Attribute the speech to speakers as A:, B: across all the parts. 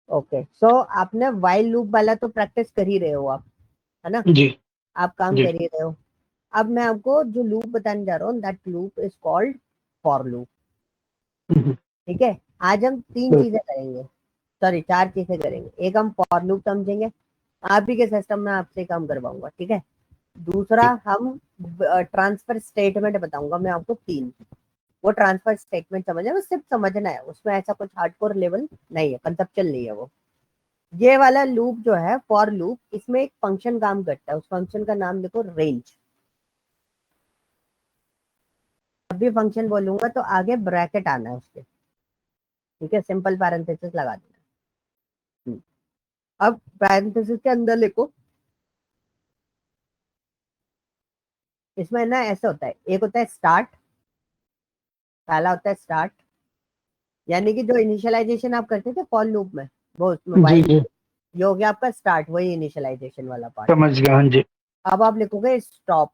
A: Okay, सो आपने while loop वाला तो प्रैक्टिस कर ही रहे हो आप, है ना?
B: जी
A: आप काम
B: जी।
A: कर ही रहे हो। अब मैं आपको जो लूप बताने जा रहा हूँ, that loop is called for loop.
B: Hmm,
A: ठीक है, आज हम तीन चीजें करेंगे, सॉरी चार चीजें करेंगे। एक, हम फॉर लूप समझेंगे, आप ही के सिस्टम में आपसे काम करवाऊंगा, ठीक है। दूसरा, हम ट्रांसफर स्टेटमेंट बताऊंगा मैं आपको तीन। वो ट्रांसफर स्टेटमेंट समझना है, बस सिर्फ समझना है, उसमें ऐसा कुछ हार्डकोर लेवल नहीं है, कंसेप्चुअल नहीं है वो। ये वाला लूप जो है फॉर लूप, इसमें एक फंक्शन काम करता है, उस फंक्शन का नाम देखो रेंज। जब भी फंक्शन बोलूंगा तो आगे ब्रैकेट आना है उसके, ठीक है, सिंपल पैरेंथेसिस लगा देना। अब पैरेंथेसिस के अंदर लिखो, इसमें ना ऐसा होता है, एक होता है स्टार्ट, पहला होता है स्टार्ट, यानी कि जो इनिशियलाइजेशन आप करते थे फॉर लूप में, वो उसमें
B: जी
A: वाइल,
B: जी,
A: ये हो गया आपका स्टार्ट, वही इनिशियलाइजेशन वाला पार्ट।
B: समझ गया, हाँ जी।
A: अब आप लिखोगे स्टॉप।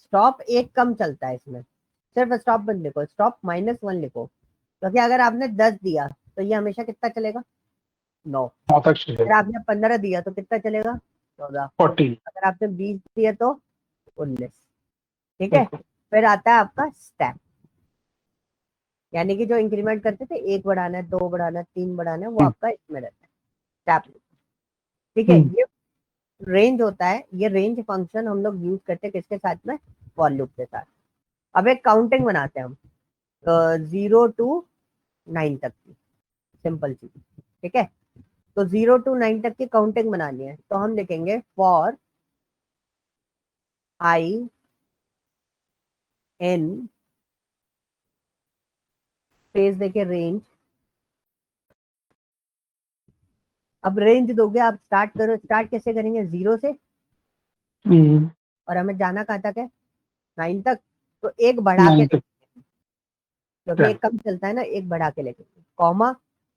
A: स्टॉप एक कम चलता है इसमें, सिर्फ स्टॉप मत लिखो, स्टॉप -1 लिखो, क्योंकि अगर आपने 10 दिया तो ये हमेशा कितना चलेगा, 9।
B: हाँ तक
A: अगर
B: चलेगा।
A: आपने 15 दिया तो कितना चलेगा, 14।
B: 40।
A: अगर आपने 20 दिया तो 19। ठीक है,
B: बिल्कुल।
A: फिर आता है आपका स्टेप, यानी कि जो इंक्रीमेंट करते थे, एक बढ़ाना है, दो बढ़ाना है, तीन बढ़ाना है, वो
B: हम्म
A: आपका इसमें रहता है स्टेप। ठीक है,
B: हम्म
A: ये रेंज होता है, ये रेंज फंक्शन हम लोग यूज करते हैं किसके साथ में, फॉर लूप के साथ। अब एक काउंटिंग बनाते हैं हम, 0 to 9 तक की, सिंपल चीज। ठीक है, तो 0 to 9 तक की काउंटिंग बनानी है, तो हम लिखेंगे फॉर आई इन, स्पेस देके रेंज। अब रेंज दोगे आप, स्टार्ट करो, स्टार्ट कैसे करेंगे, 0 से,
B: हम्म,
A: और हमें जाना कहाँ तक है, 9 तक। तो एक बढ़ा के
B: 9 तक।
A: लिखेंगे, क्योंकि
B: 10।
A: एक कम चलता है ना, एक बढ़ा के लिखेंगे। कॉमा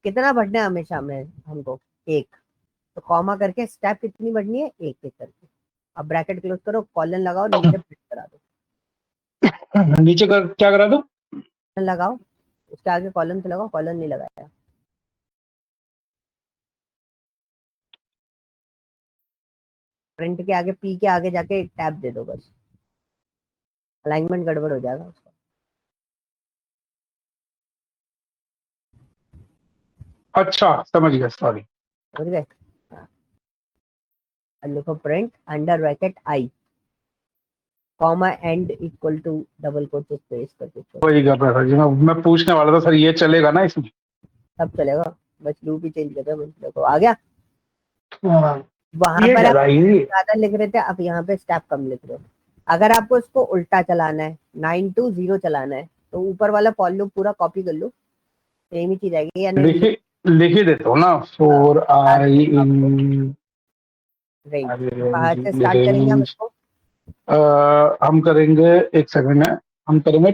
A: कितना बढ़ना है हमेशा में हमको, एक, तो कॉमा करके स्टेप कितनी बढ़नी है, एक एक करके। अब ब्रैकेट क्लोज करो, कॉलन लगाओ, नीचे प्रिंट करा दो।
B: नीचे कर क्या करा दो?
A: लगाओ, उसके आगे कॉलन तो लगाओ, कॉलन नहीं लगाया। प्रिंट के आगे, पी के आगे जाके एक टैब दे दो बस, अलाइनमेंट गड़बड़ हो जाएगा उसका।
B: अच्छा समझ गया, सॉरी।
A: समझ गए? हाँ, अब लिखो print under bracket I, comma end equal to double quote space करके छोड़ो।
B: वही कर रहा था जी, मैं पूछने वाला था सर, ये चलेगा ना इसमें?
A: सब चलेगा, बस लूप ही चेंज कर रहे हैं, बस देखो आ गया।
B: हाँ,
A: वहां
B: ये
A: पर आप
B: ज्यादा इजी।
A: ज्यादा लिख रहे थे, अब यहाँ पे स्टेप कम लिख रहे हो। अगर आपको इसको उल्टा चलाना है, 9 to 0 चलाना है, तो ऊपर वाला फॉर लूप पूरा कॉपी कर लो, सेम ही चीज आएगी, यानी
B: लिखी लिख ही देता हूँ ना, फोर
A: स्टार्ट
B: आई
A: करूंगा आपको
B: इन
A: रेंज, बाहर
B: रेंज।
A: से स्टार्ट करेंगे हम
B: रेंज
A: इसको।
B: हम करेंगे, एक सेकंड में, हम करेंगे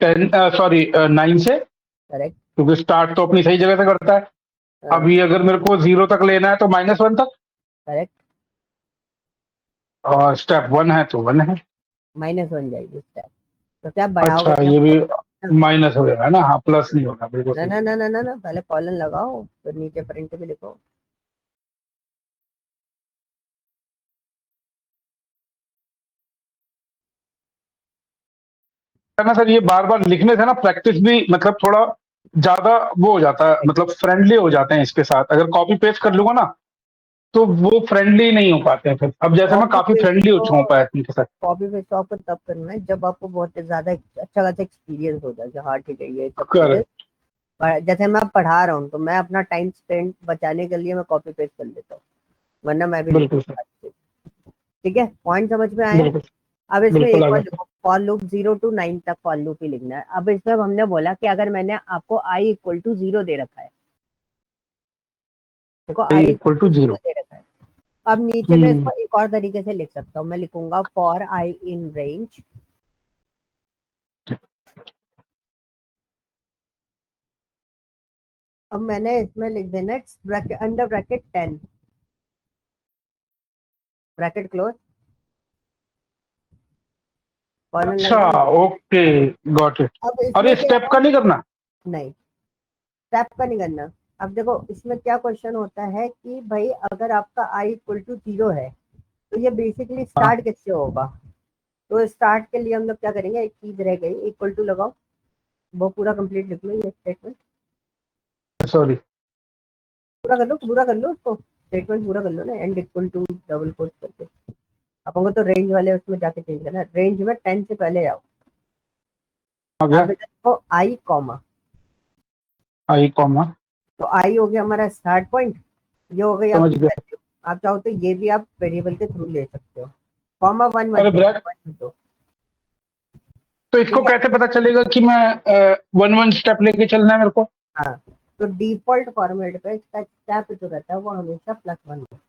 B: 10, सॉरी 9 से,
A: करेक्ट,
B: क्योंकि स्टार्ट तो अपनी सही जगह से करता है। अभी अगर मेरे को 0 तक लेना है तो -1 तक,
A: करेक्ट,
B: और स्टेप 1 है तो 1 है।
A: -1 जाएगी स्टेप, तो क्या बढ़ाओगे
B: अच्छा
A: जब,
B: ये भी
A: ना
B: माइनस हो जाएगा ना, हाँ प्लस नहीं होगा, बिल्कुल
A: ना
B: सही।
A: ना ना ना ना ना, पहले कॉलन लगाओ, फिर नीचे प्रिंट भी लिखो।
B: है ना सर, ये बार बार लिखने से ना प्रैक्टिस भी मतलब थोड़ा ज्यादा वो हो जाता है, मतलब फ्रेंडली हो जाते हैं इसके साथ। अगर कॉपी पेस्ट कर लूंगा ना तो वो फ्रेंडली नहीं हो पाते हैं फिर। अब जैसे मैं
A: कॉपी
B: काफी
A: पेस्ट
B: फ्रेंडली हो चुका हूँ
A: तो,
B: पाइथन के साथ।
A: कॉपी पेस्ट आपको तब करना है जब आपको बहुत ज्यादा अच्छा खासा एक्सपीरियंस हो जाए कि हाँ ठीक है ये सब चीजें।
B: करेक्ट।
A: जैसे मैं पढ़ा रहा हूँ तो मैं अपना टाइम स्पेंड बचाने के लिए मैं कॉपी पेस्ट कर लेता हूँ, वरना मैं भी
B: बिल्कुल सर।
A: लिखूंगा। ठीक है, पॉइंट समझ में आया?
B: बिल्कुल।
A: अब इसमें
B: बिल्कुल
A: एक
B: आ
A: और
B: गया सर।
A: लिखो, फॉर लूप 0 to 9 तक फॉर लूप ही लिखना है। अब इसमें हमने बोला कि अगर मैंने आपको आई इक्वल टू 0 दे रखा है, देखो i equal
B: equal
A: to
B: two
A: 0
B: zero.
A: दे रखा है, अब नीचे में
B: हम्म
A: इसको एक और तरीके से लिख सकता हूँ, मैं लिखूंगा फॉर आई इन रेंज। अब मैंने इसमें लिख देना bracket under bracket 10, bracket close, colon
B: अच्छा,
A: लगना।
B: Okay, got it.
A: अब
B: और
A: इसमें
B: ये
A: क्या
B: स्टेप
A: है,
B: का नहीं करना?
A: नहीं, स्टेप का नहीं करना। अब देखो इसमें क्या क्वेश्चन होता है कि भाई अगर आपका i इक्वल टू 0 है तो ये बेसिकली
B: हाँ
A: स्टार्ट किससे होगा। तो स्टार्ट के लिए हम लोग क्या करेंगे, एक चीज रह गई, इक्वल टू लगाओ, वो पूरा कंप्लीट लिख लो ये स्टेटमेंट,
B: सॉरी।
A: पूरा कर लो उसको, स्टेटमेंट पूरा कर लो ना, end equal to double quote करके। अपन को तो रेंज वाले उसमें जाके चेंज करना, रेंज में 10 से पहले आओ।
B: आ गया।
A: अब देखो आई कॉमा,
B: आई कॉमा।
A: तो आई हो गया हमारा स्टार्ट पॉइंट, ये हो गई
B: समझ
A: आपकी
B: गया।
A: वैल्यू। आप चाहो तो ये भी आप वेरिएबल के थ्रू ले सकते हो, कॉमा वन मत
B: अरे
A: दो,
B: ब्रैक,
A: वन मत दो।
B: तो इसको
A: ठीक है,
B: कैसे पता चलेगा कि मैं वन वन स्टेप लेके चलना है मेरे को?
A: हाँ, तो डिफॉल्ट फॉर्मेट पे इसका स्टेप जो रहता है वो हमेशा +1 होता है।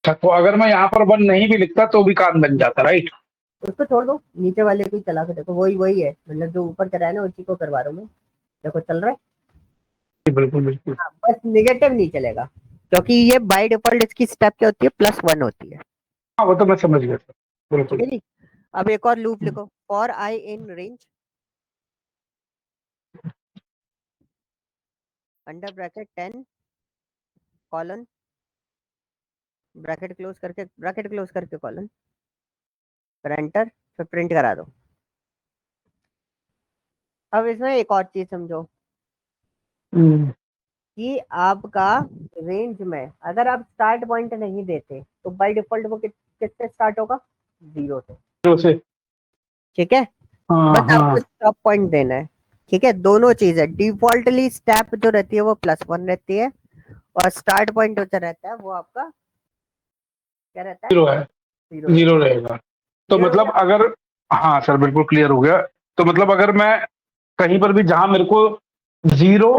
B: अच्छा, तो अगर मैं यहाँ पर वन नहीं भी लिखता तो भी काम बन जाता, राइट?
A: उसको छोड़ दो, नीचे वाले को ही चला के देखो, वही वही है, मतलब जो ऊपर कराया ना उसी को करवा रहा हूँ मैं, देखो चल रहा है।
B: बिल्कुल बिल्कुल।
A: हाँ, बस निगेटिव नहीं चलेगा, क्योंकि ये बाय डिफॉल्ट इसकी स्टेप क्या होती है, +1 होती है।
B: हाँ वो तो मैं समझ गया सर,
A: ठीक
B: बिल्कुल।
A: है जी। अब एक और लूप लिखो, for I in range under bracket 10 colon, bracket close करके कॉलन, फिर एंटर, फिर प्रिंट करा दो। अब इसमें एक और चीज समझो
B: हम्म,
A: कि आपका रेंज में अगर आप स्टार्ट पॉइंट नहीं देते तो बाय डिफॉल्ट वो किससे स्टार्ट होगा, 0 से।
B: तो से।
A: ठीक है,
B: हाँ
A: बस आपको
B: हाँ।
A: स्टॉप पॉइंट देना है। ठीक है, दोनों चीजें, डिफॉल्टली स्टेप जो रहती है वो +1 रहती है, और स्टार्ट पॉइंट जो रहता है वो आपका क्या रहता है,
B: जीरो है।
A: 0 रहता
B: जीरो
A: है।
B: रहेगा। तो
A: क्लियर हो
B: मतलब
A: गया।
B: अगर, हाँ सर बिल्कुल क्लियर हो गया। तो मतलब अगर मैं कहीं पर भी जहां मेरे को जीरो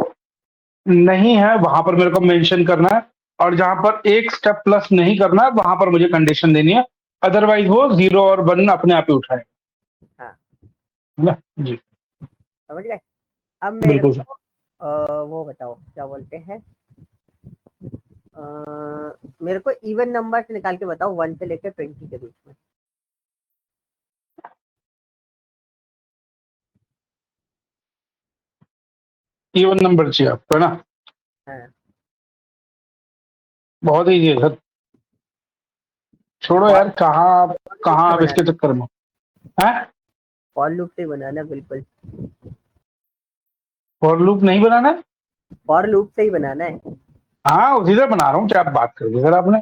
B: नहीं है वहां पर मेरे को मेंशन करना है, और जहां पर एक स्टेप प्लस नहीं करना है वहां पर मुझे कंडीशन देनी है, अदरवाइज वो जीरो और वन अपने आप ही उठाएगा।
A: हाँ,
B: है ना जी?
A: समझ गए। अब मेरे
B: बिल्कुल सर।
A: को वो बताओ क्या बोलते हैं, अ, मेरे को इवन नंबर से निकाल के बताओ 1 से लेकर 20 के बीच में।
B: इवन नंबर चाहिए आपको, है ना?
A: हाँ,
B: बहुत ईजी है सर। छोड़ो
A: फॉर
B: यार, कहाँ
A: लूप
B: कहाँ
A: से
B: अब इसके
A: बनाना,
B: चक्कर में है।
A: फॉर लूप से बनाना बिल्कुल,
B: फॉर लूप नहीं बनाना है?
A: फॉर लूप से ही बनाना है।
B: हाँ उसी से बना रहा हूँ, क्या आप बात कर दी सर आपने।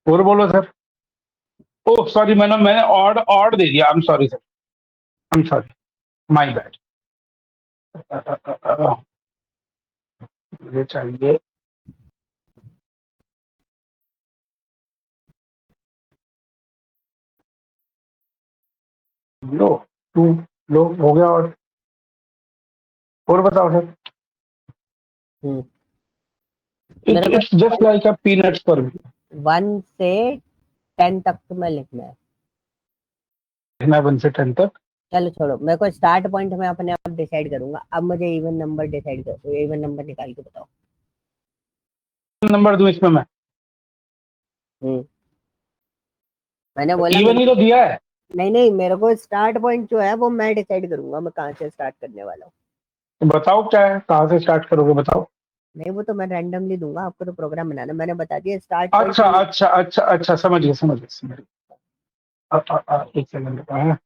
B: और बोलो सर। ओह सॉरी, मैंने ऑड ऑड दे दिया, I am sorry sir, I am sorry, my bad. मुझे चाहिए। लो, टू, लो हो गया। और बताओ सर।
A: हम्म, मेरे
B: इट्स
A: को
B: just like a peanuts for me.
A: 1 से 10 तक तुम्हें लिखना है।
B: मैं 1 से 10 तक।
A: चलो छोड़ो, मेरे को स्टार्ट पॉइंट में अपने आप डिसाइड करूंगा, अब मुझे इवन नंबर डिसाइड करो, इवन नंबर निकाल के बताओ।
B: नंबर दूं इसमें मैं?
A: हम्म, मैंने बोला मेरे
B: इवन ही
A: को,
B: तो दिया है।
A: नहीं नहीं, मेरे को स्टार्ट पॉइंट जो है वो मैं डिसाइड करूंगा, मैं कहाँ से स्टार्ट करने वाला हूँ।
B: तो बताओ क्या है, कहाँ से स्टार्ट करोगे बताओ।
A: नहीं, वो तो मैं रैंडमली दूंगा, आपको तो प्रोग्राम बनाना, मैंने बता दिया स्टार्ट पॉइंट
B: अच्छा
A: ये।
B: अच्छा अच्छा अच्छा, समझ गया समझ गया समझ गया। एक सेकंड रुको, है।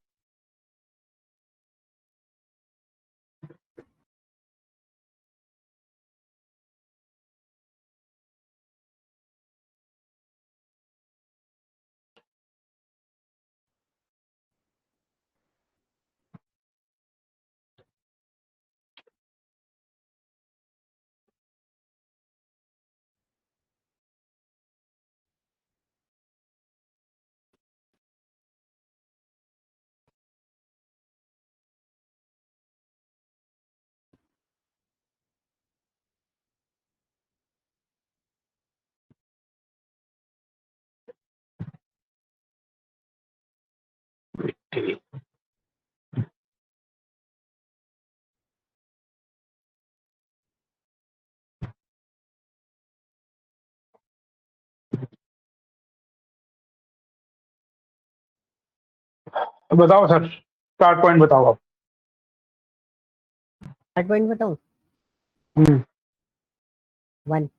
B: ठीक। बताओ सर, स्टार्ट पॉइंट बताओ आप।
A: स्टार्ट पॉइंट बताऊं?
B: हम्म,
A: 1।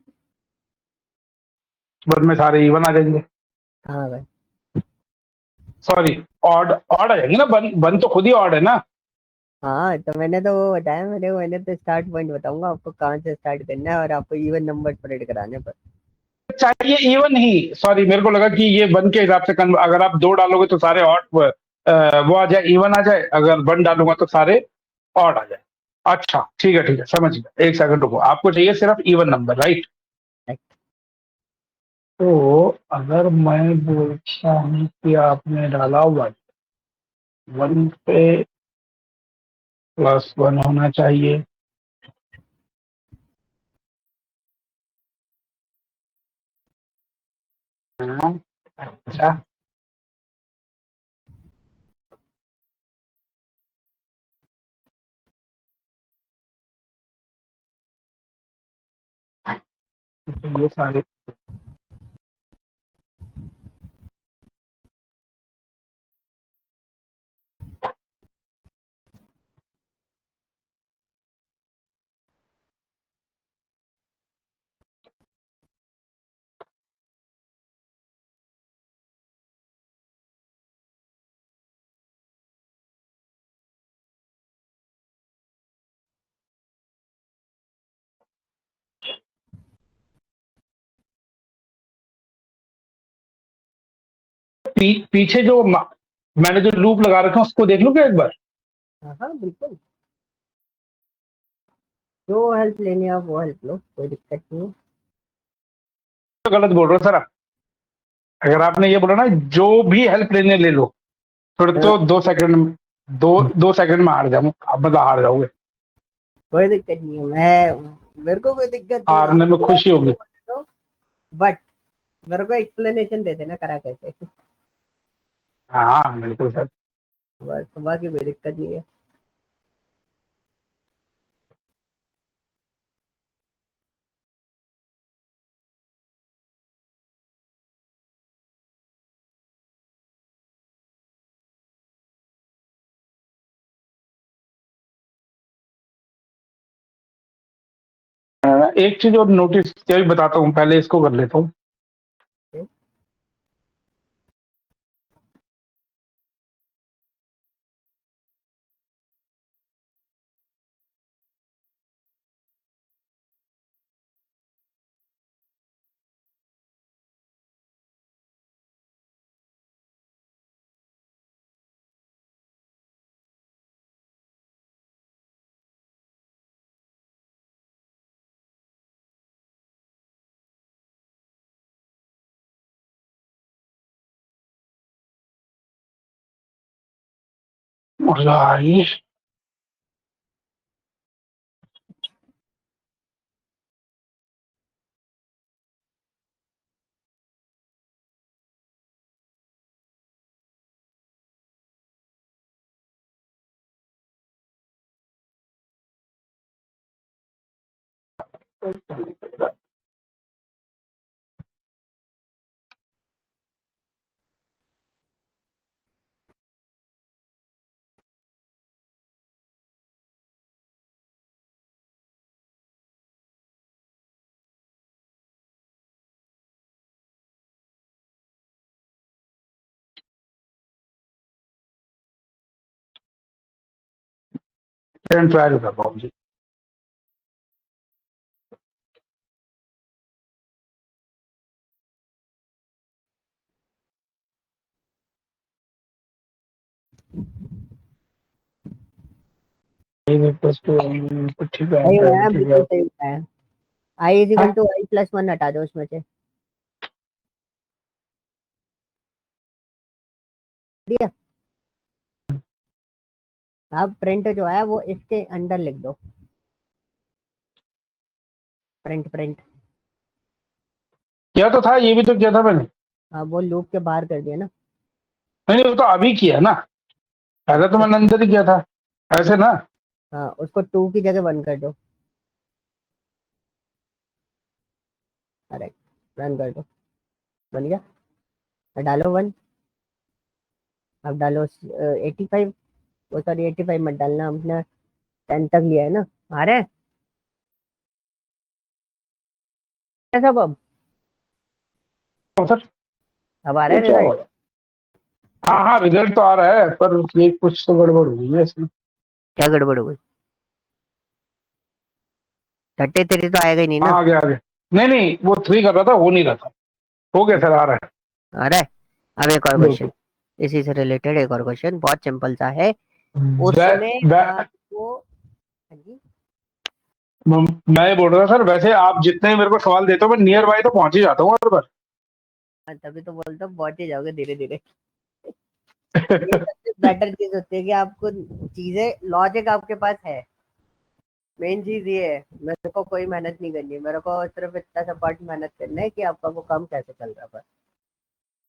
B: वन में सारे इवन आ जाएंगे।
A: हाँ भाई।
B: सॉरी, ऑड ऑड आ जाएंगे ना, वन वन तो खुद ही ऑड है ना।
A: हाँ तो मैंने तो वो बताया, मैंने तो स्टार्ट पॉइंट बताऊंगा आपको कहाँ से स्टार्ट करना है, और आपको इवन नंबर परेड कराने पर।
B: चाहिए इवन ही, सॉरी मेरे को लगा कि ये वन के हिसाब से अगर आप दो डालोगे तो सारे ऑड वो आ जाए, इवन आ जाए, अगर वन डालूंगा तो सारे ऑड आ जाए। अच्छा ठीक है समझ गया, एक सेकंड रुको, आपको चाहिए सिर्फ इवन नंबर, राइट? तो अगर मैं बोलता हूँ कि आपने डाला वन, वन पे प्लस वन होना चाहिए। हाँ, अच्छा, तो ये सारे पीछे जो मैंने जो लूप लगा रखा है उसको देख लो क्या एक बार।
A: हाँ हाँ बिल्कुल, जो हेल्प लेनी है आप वो हेल्प लो, कोई दिक्कत नहीं है।
B: तो गलत बोल रहे हो सर आप। अगर आपने ये बोला ना जो भी हेल्प लेने ले लो, फिर
A: हाँ,
B: तो 2 सेकंड में, दो सेकंड में हार जाऊँ, आप मतलब हार जाओगे।
A: कोई दिक्कत नहीं है, मैं मेरे को कोई दिक्कत नहीं है,
B: हारने में खुशी होगी।
A: आप बट मेरे को एक्सप्लेनेशन दे देना करा कैसे।
B: हाँ बिल्कुल सर।
A: बस बाकी कोई दिक्कत नहीं है।
B: एक चीज और नोटिस किया भी बताता हूँ, पहले इसको कर लेता हूँ। राइट, ट्राई करता हूँ जी। ठीक
A: सही
B: है
A: है,
B: ठीक
A: बिल्कुल
B: है।
A: सही है। I is equal to i plus one हटा दो उसमें से। दिया। अब प्रिंट जो है वो इसके अंदर लिख दो, प्रिंट प्रिंट।
B: किया तो था, ये भी तो किया था मैंने।
A: हाँ वो लूप के बाहर कर दिया ना।
B: नहीं वो तो अभी किया ना,
A: हाँ
B: पहले तो मैंने अंदर ही किया था, ऐसे ना।
A: हाँ, उसको 2 की जगह 1 कर दो। करेक्ट, रन कर दो, बन गया। डालो 1। अब डालो 85, वो सॉरी 85 मत डालना, अपना 10 तक लिया है ना। आ रहा है सब
B: तो सर
A: अब आ रहा
B: ये
A: है
B: क्या हो
A: रिजल्ट।
B: रहा है? हाँ हाँ, रिजल्ट तो आ रहा है, पर ये कुछ तो गड़बड़ हुई है इसमें।
A: क्या गड़बड़ हो गई? 33 तो आएगा ही नहीं ना।
B: हाँ, आगे आगे। नहीं नहीं, वो 3 कर रहा था, हो नहीं रहा था। हो गया सर, आ रहा
A: आ रहा है। अब एक और
B: है
A: क्वेश्चन,
B: बिल्कुल।
A: इसी से रिलेटेड एक और क्वेश्चन, बहुत सिंपल सा है।
B: वै,
A: उसमें
B: वै,
A: आपको, हाँ जी,
B: मैं ये बोल रहा था सर, वैसे आप जितने मेरे को सवाल देते हो मैं नियर बाय तो पहुंच ही जाता हूँ हर बार।
A: हाँ, तभी तो बोलता हूँ पहुंच ही जाओगे धीरे धीरे। ये सबसे बेटर चीज होती है कि आपको चीजें लॉजिक आपके पास है। मेन चीज ये है, मेरे को कोई मेहनत नहीं करनी है, मेरे को सिर्फ इतना सा पार्ट मेहनत करना है कि आपका वो काम कैसे चल रहा है, बस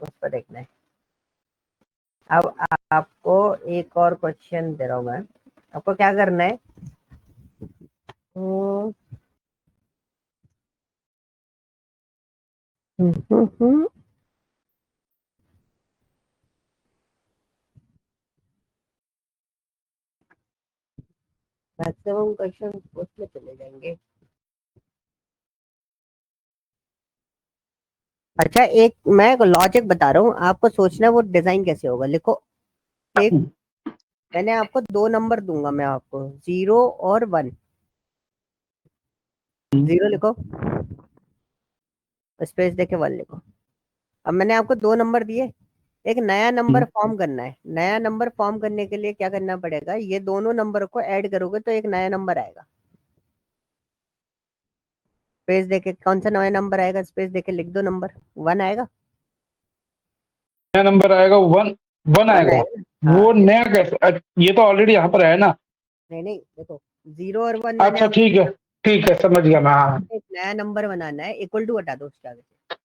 A: उस पर देखना है। अब आपको एक और क्वेश्चन दे रहा हूँ मैं, आपको क्या करना है। मैक्सिमम क्वेश्चन उसमें चले जाएंगे। अच्छा, एक मैं लॉजिक बता रहा हूँ, आपको सोचना है वो डिजाइन कैसे होगा। लिखो, एक, मैंने आपको दो नंबर दूंगा मैं आपको, 0 और 1। 0 लिखो, स्पेस देके 1 लिखो। अब मैंने आपको दो नंबर दिए, एक नया नंबर फॉर्म करना है। नया नंबर फॉर्म करने के लिए क्या करना पड़ेगा, ये दोनों नंबर को ऐड करोगे तो एक नया नंबर आएगा। स्पेस देके कौन सा नया नंबर आएगा, स्पेस देके लिख दो नंबर, 1 आएगा।
B: नया नंबर आएगा, वन। वन
A: 1
B: आएगा।
A: आएगा ना, हाँ।
B: वो नया कैसे? ये तो ऑलरेडी यहाँ पर है ना।
A: नहीं नहीं, देखो, 0 और 1 मैंने
B: अच्छा
A: आप,
B: ठीक है, ठीक है, समझ गया मैं, हाँ।
A: एक नया नंबर बनाना है, इक्वल टू हटा दो उसके आगे से।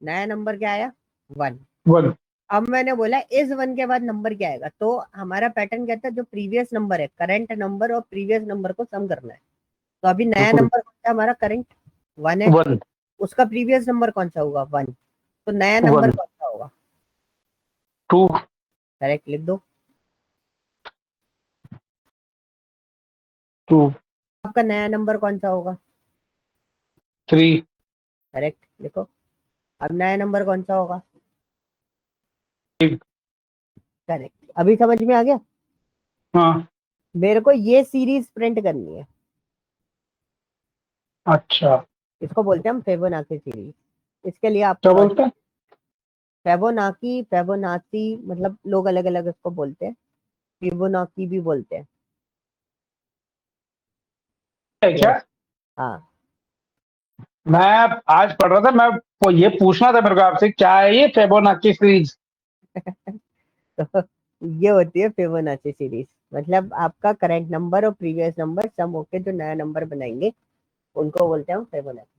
A: नया नंबर क्या आया, 1।
B: वन।
A: अब मैंने बोला इस 1 के बाद नंबर क्या आएगा, तो हमारा पैटर्न कहता है जो प्रीवियस नंबर है, करंट नंबर और प्रीवियस नंबर को सम करना है। तो अभी नया
B: बिल्कुल।
A: नंबर कौन सा है, हमारा करंट 1 है।
B: वन।
A: उसका प्रीवियस नंबर कौन सा होगा, 1। तो नया नंबर
B: वन।
A: कौन सा होगा,
B: टू।
A: करेक्ट लिख दो।
B: टू।
A: आपका नया नंबर कौन सा होगा,
B: थ्री।
A: करेक्ट लिखो। अब नया नंबर कौन सा होगा, करेक्ट। अभी समझ में आ गया।
B: हाँ।
A: मेरे को ये सीरीज प्रिंट करनी है,
B: अच्छा।
A: इसको बोलते हैं हम फेबोनाची सीरीज। इसके लिए आपको
B: क्या
A: लॉजिक,
B: बोलते हैं?
A: फेबोनाची, फेबोनाची मतलब लोग अलग अलग इसको बोलते हैं, फिबोनाची भी बोलते हैं।
B: है क्या?
A: यस, हाँ।
B: मैं आज पढ़ रहा था, मैं वो ये पूछना था मेरे को आपसे, क्या है ये फेबोनाची सीरीज?
A: तो ये होती है फिबोनाची सीरीज, मतलब आपका करंट नंबर और प्रीवियस नंबर सम होके जो नया नंबर बनाएंगे उनको बोलते हैं हम फिबोनाची।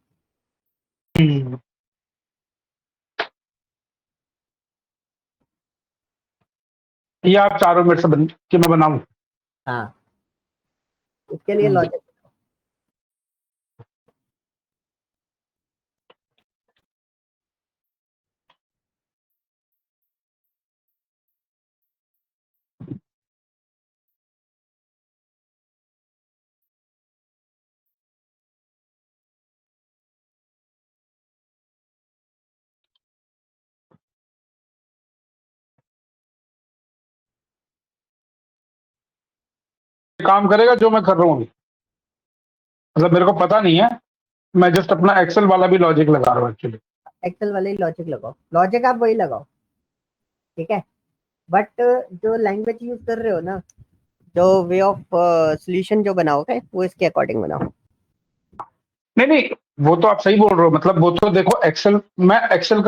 B: ये आप चारों मेरे से कि मैं बनाऊं?
A: हाँ, इसके लिए लॉजिक,
B: काम करेगा जो मैं कर रहा हूँ अभी? मतलब मेरे को पता नहीं है, मैं जस्ट अपना एक्सेल वाला भी लॉजिक लगा रहा हूँ एक्चुअली।
A: एक्सेल वाले ही लॉजिक लगाओ, लॉजिक आप वही लगाओ, ठीक है। बट जो लैंग्वेज यूज कर रहे हो ना, जो वे ऑफ सोल्यूशन जो बनाओगे वो इसके अकॉर्डिंग बनाओ।
B: नहीं नहीं, वो तो आप सही बोल रहे हो, मतलब वो तो देखो एक्सेल, मैं एक्सेल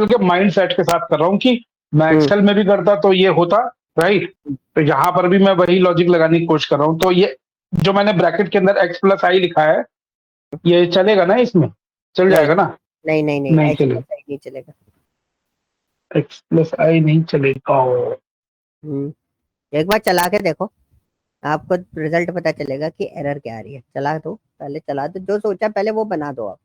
B: के माइंड सेट के साथ कर रहा हूँ कि मैं
A: हम्म।
B: एक्सेल में भी करता तो ये होता, राइट। तो यहाँ पर भी मैं वही लॉजिक लगाने की कोशिश कर रहा हूँ, तो ये जो मैंने ब्रैकेट के अंदर एक्स प्लस आई लिखा है, ये चलेगा ना इसमें? चल
A: नहीं
B: जाएगा ना?
A: नहीं नहीं नहीं,
B: नहीं
A: एक्स
B: चलेगा।
A: प्लस आई नहीं चलेगा।
B: एक्स प्लस आई नहीं चलेगा।
A: एक बार चला के देखो, आपको रिजल्ट पता चलेगा कि एरर क्या आ रही है। चला दो, पहले चला दो, जो सोचा पहले वो बना दो आप।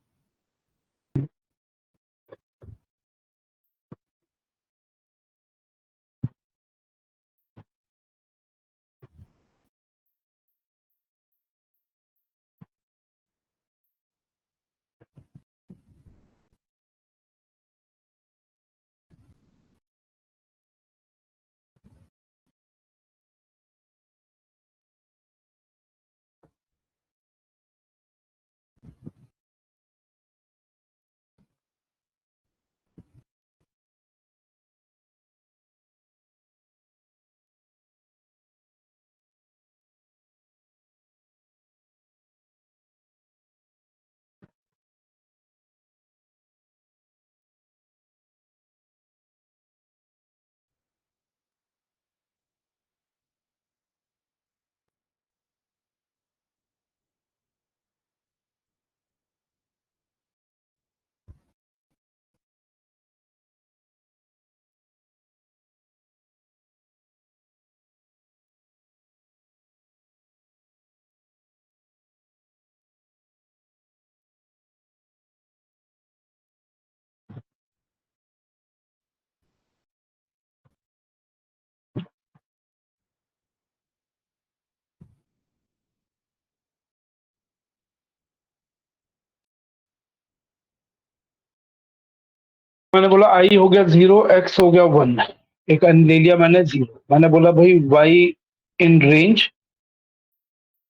B: मैंने बोला आई हो गया 0, एक्स हो गया 1, एक ले लिया मैंने 0। मैंने बोला भाई y in range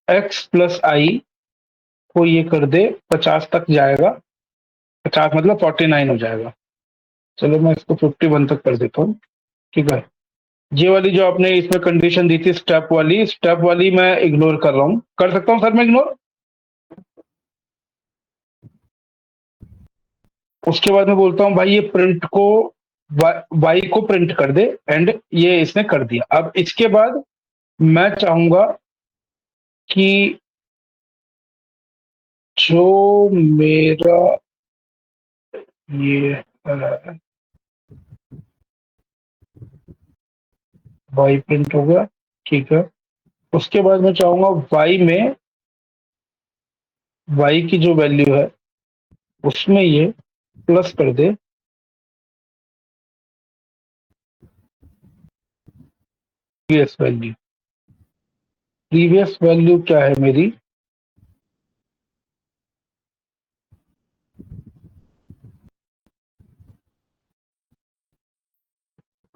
B: x plus i को ये कर दे 50 तक जाएगा, 50 मतलब 49 हो जाएगा। चलो मैं इसको 51 तक कर देता हूँ, ठीक है। ये वाली जो आपने इसमें कंडीशन दी थी स्टेप वाली मैं इग्नोर कर रहा हूँ, कर सकता हूँ सर मैं इग्नोर। उसके बाद मैं बोलता हूँ भाई ये प्रिंट को वाई को प्रिंट कर दे, एंड ये इसने कर दिया। अब इसके बाद मैं चाहूंगा कि जो मेरा ये वाई प्रिंट हो गया, ठीक है। उसके बाद मैं चाहूंगा वाई में वाई की जो वैल्यू है उसमें ये प्लस कर दे प्रीवियस वैल्यू। प्रीवियस वैल्यू क्या है मेरी,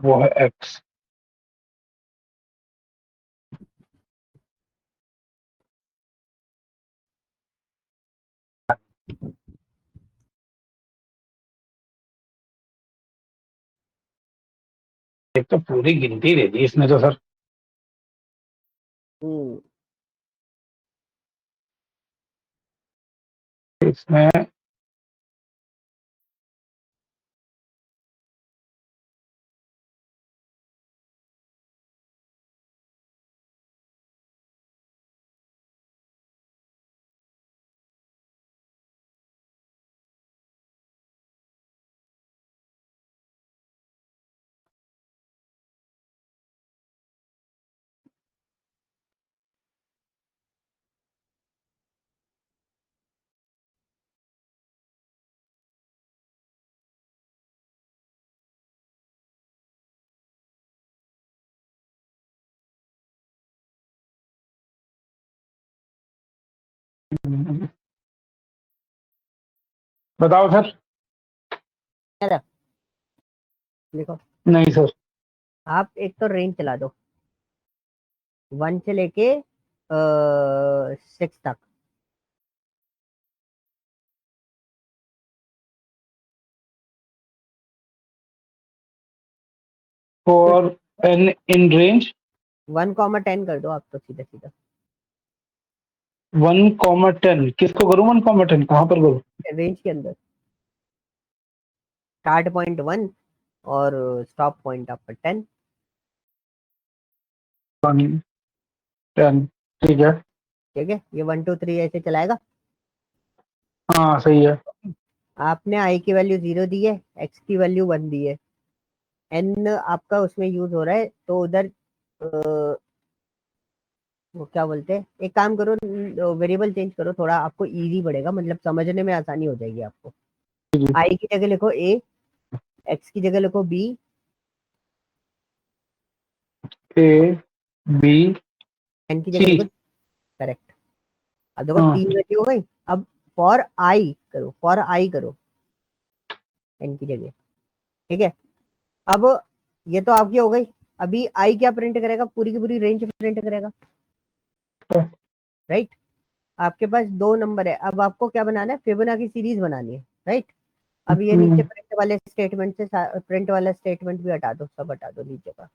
B: वो है एक्स। एक तो पूरी गिनती दे दी इसने तो सर।
A: हम्म।
B: इसमें बताओ सर।
A: क्या था? देखो,
B: नहीं सर।
A: आप एक तो रेंज चला दो 1 से लेके 6 तक। तो
B: फॉर एन इन रेंज
A: 1,10 कर दो आप तो सीधा सीधा
B: 1,10 किसको करूं, 1,10 कहाँ पर करूं?
A: रेंज के अंदर। स्टार्ट पॉइंट 1 और स्टॉप पॉइंट आपका 10।
B: 1,10 ठीक है।
A: ठीक है, ये 1 2 3 ऐसे चलाएगा।
B: हाँ सही है।
A: आपने आई की वैल्यू 0 दी है, एक्स की वैल्यू 1 दी है, एन आपका उसमें यूज हो रहा है, तो उधर वो क्या बोलते हैं, एक काम करो, वेरिएबल चेंज करो, थोड़ा आपको इजी पड़ेगा, मतलब समझने में आसानी हो जाएगी आपको। आई की जगह लिखो ए, एक्स की जगह लिखो बी,
B: ए बी
A: एन की जगह
B: सी।
A: लिखो। करेक्ट। अब देखो
B: हाँ
A: 3 वैल्यू हो गई। अब फॉर आई करो, फॉर आई करो एन की जगह। ठीक है। अब ये तो आपकी हो गई। अभी आई क्या प्रिंट करेगा, पूरी की पूरी रेंज प्रिंट करेगा। राइट। आपके पास 2 नंबर है, अब आपको क्या बनाना है, फिबोनाची सीरीज बनानी है। राइट। अब ये नीचे प्रिंट वाले स्टेटमेंट से, प्रिंट वाला स्टेटमेंट भी हटा दो, सब हटा दो नीचे का।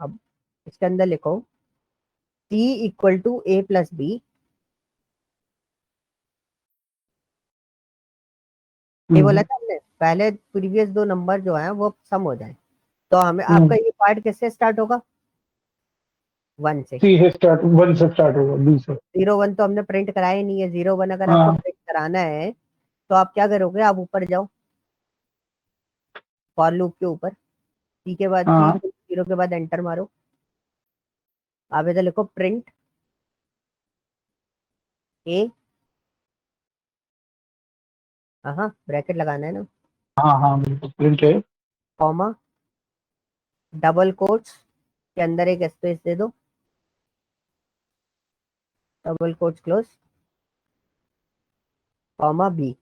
A: अब इसके अंदर लिखो c equal to a plus b. ये बोला था हमने पहले, प्रीवियस 2 नंबर जो है वो सम हो जाए। तो हमें आपका ये पार्ट किससे स्टार्ट होगा, 1 से।
B: सी से स्टार्ट, 1 से स्टार्ट होगा, बी से।
A: 0 1 तो हमने प्रिंट कराया ही नहीं है, 0 1 अगर आपको
B: हाँ
A: प्रिंट कराना है तो आप क्या करोगे, आप ऊपर जाओ फॉर लूप के ऊपर, सी के बाद सी
B: हाँ
A: 0 के बाद एंटर मारो। आप इधर लिखो प्रिंट ए, हाँ ब्रैकेट लगाना है ना,
B: हाँ हाँ बिल्कुल प्रिंट है।
A: कॉमा, डबल कोट्स के अंदर एक स्पेस दे दो, double quotes close, comma B.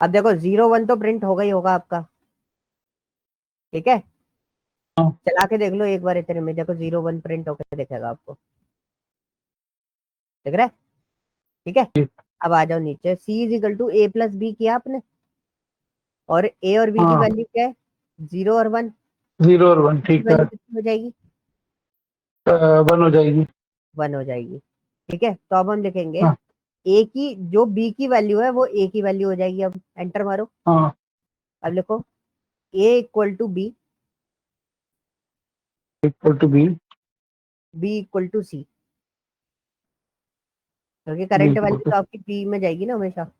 A: अब देखो 0 1 तो प्रिंट होगा ही होगा आपका, ठीक है।
B: हाँ।
A: चला के देख लो एक बार इतने में, देखो 0 1 प्रिंट होकर दिखेगा आपको, दिख रहा है, ठीक है। अब आ जाओ नीचे, c is equal to a plus b किया आपने, और ए और बी की
B: हाँ,
A: वैल्यू क्या है, 0 और 1,
B: 0 और 1 ठीक है।
A: वैल्यू कितनी हो जाएगी,
B: 1 हो जाएगी।
A: 1 हो जाएगी, ठीक है। तो अब हम लिखेंगे
B: हाँ।
A: ए की जो बी की वैल्यू है वो ए की वैल्यू हो जाएगी। अब एंटर मारो,
B: हाँ,
A: अब लिखो a equal to b,
B: equal to b.
A: B equal to c, क्योंकि
B: b
A: current
B: equal
A: value
B: to.
A: तो आपकी बी में जाएगी ना हमेशा, है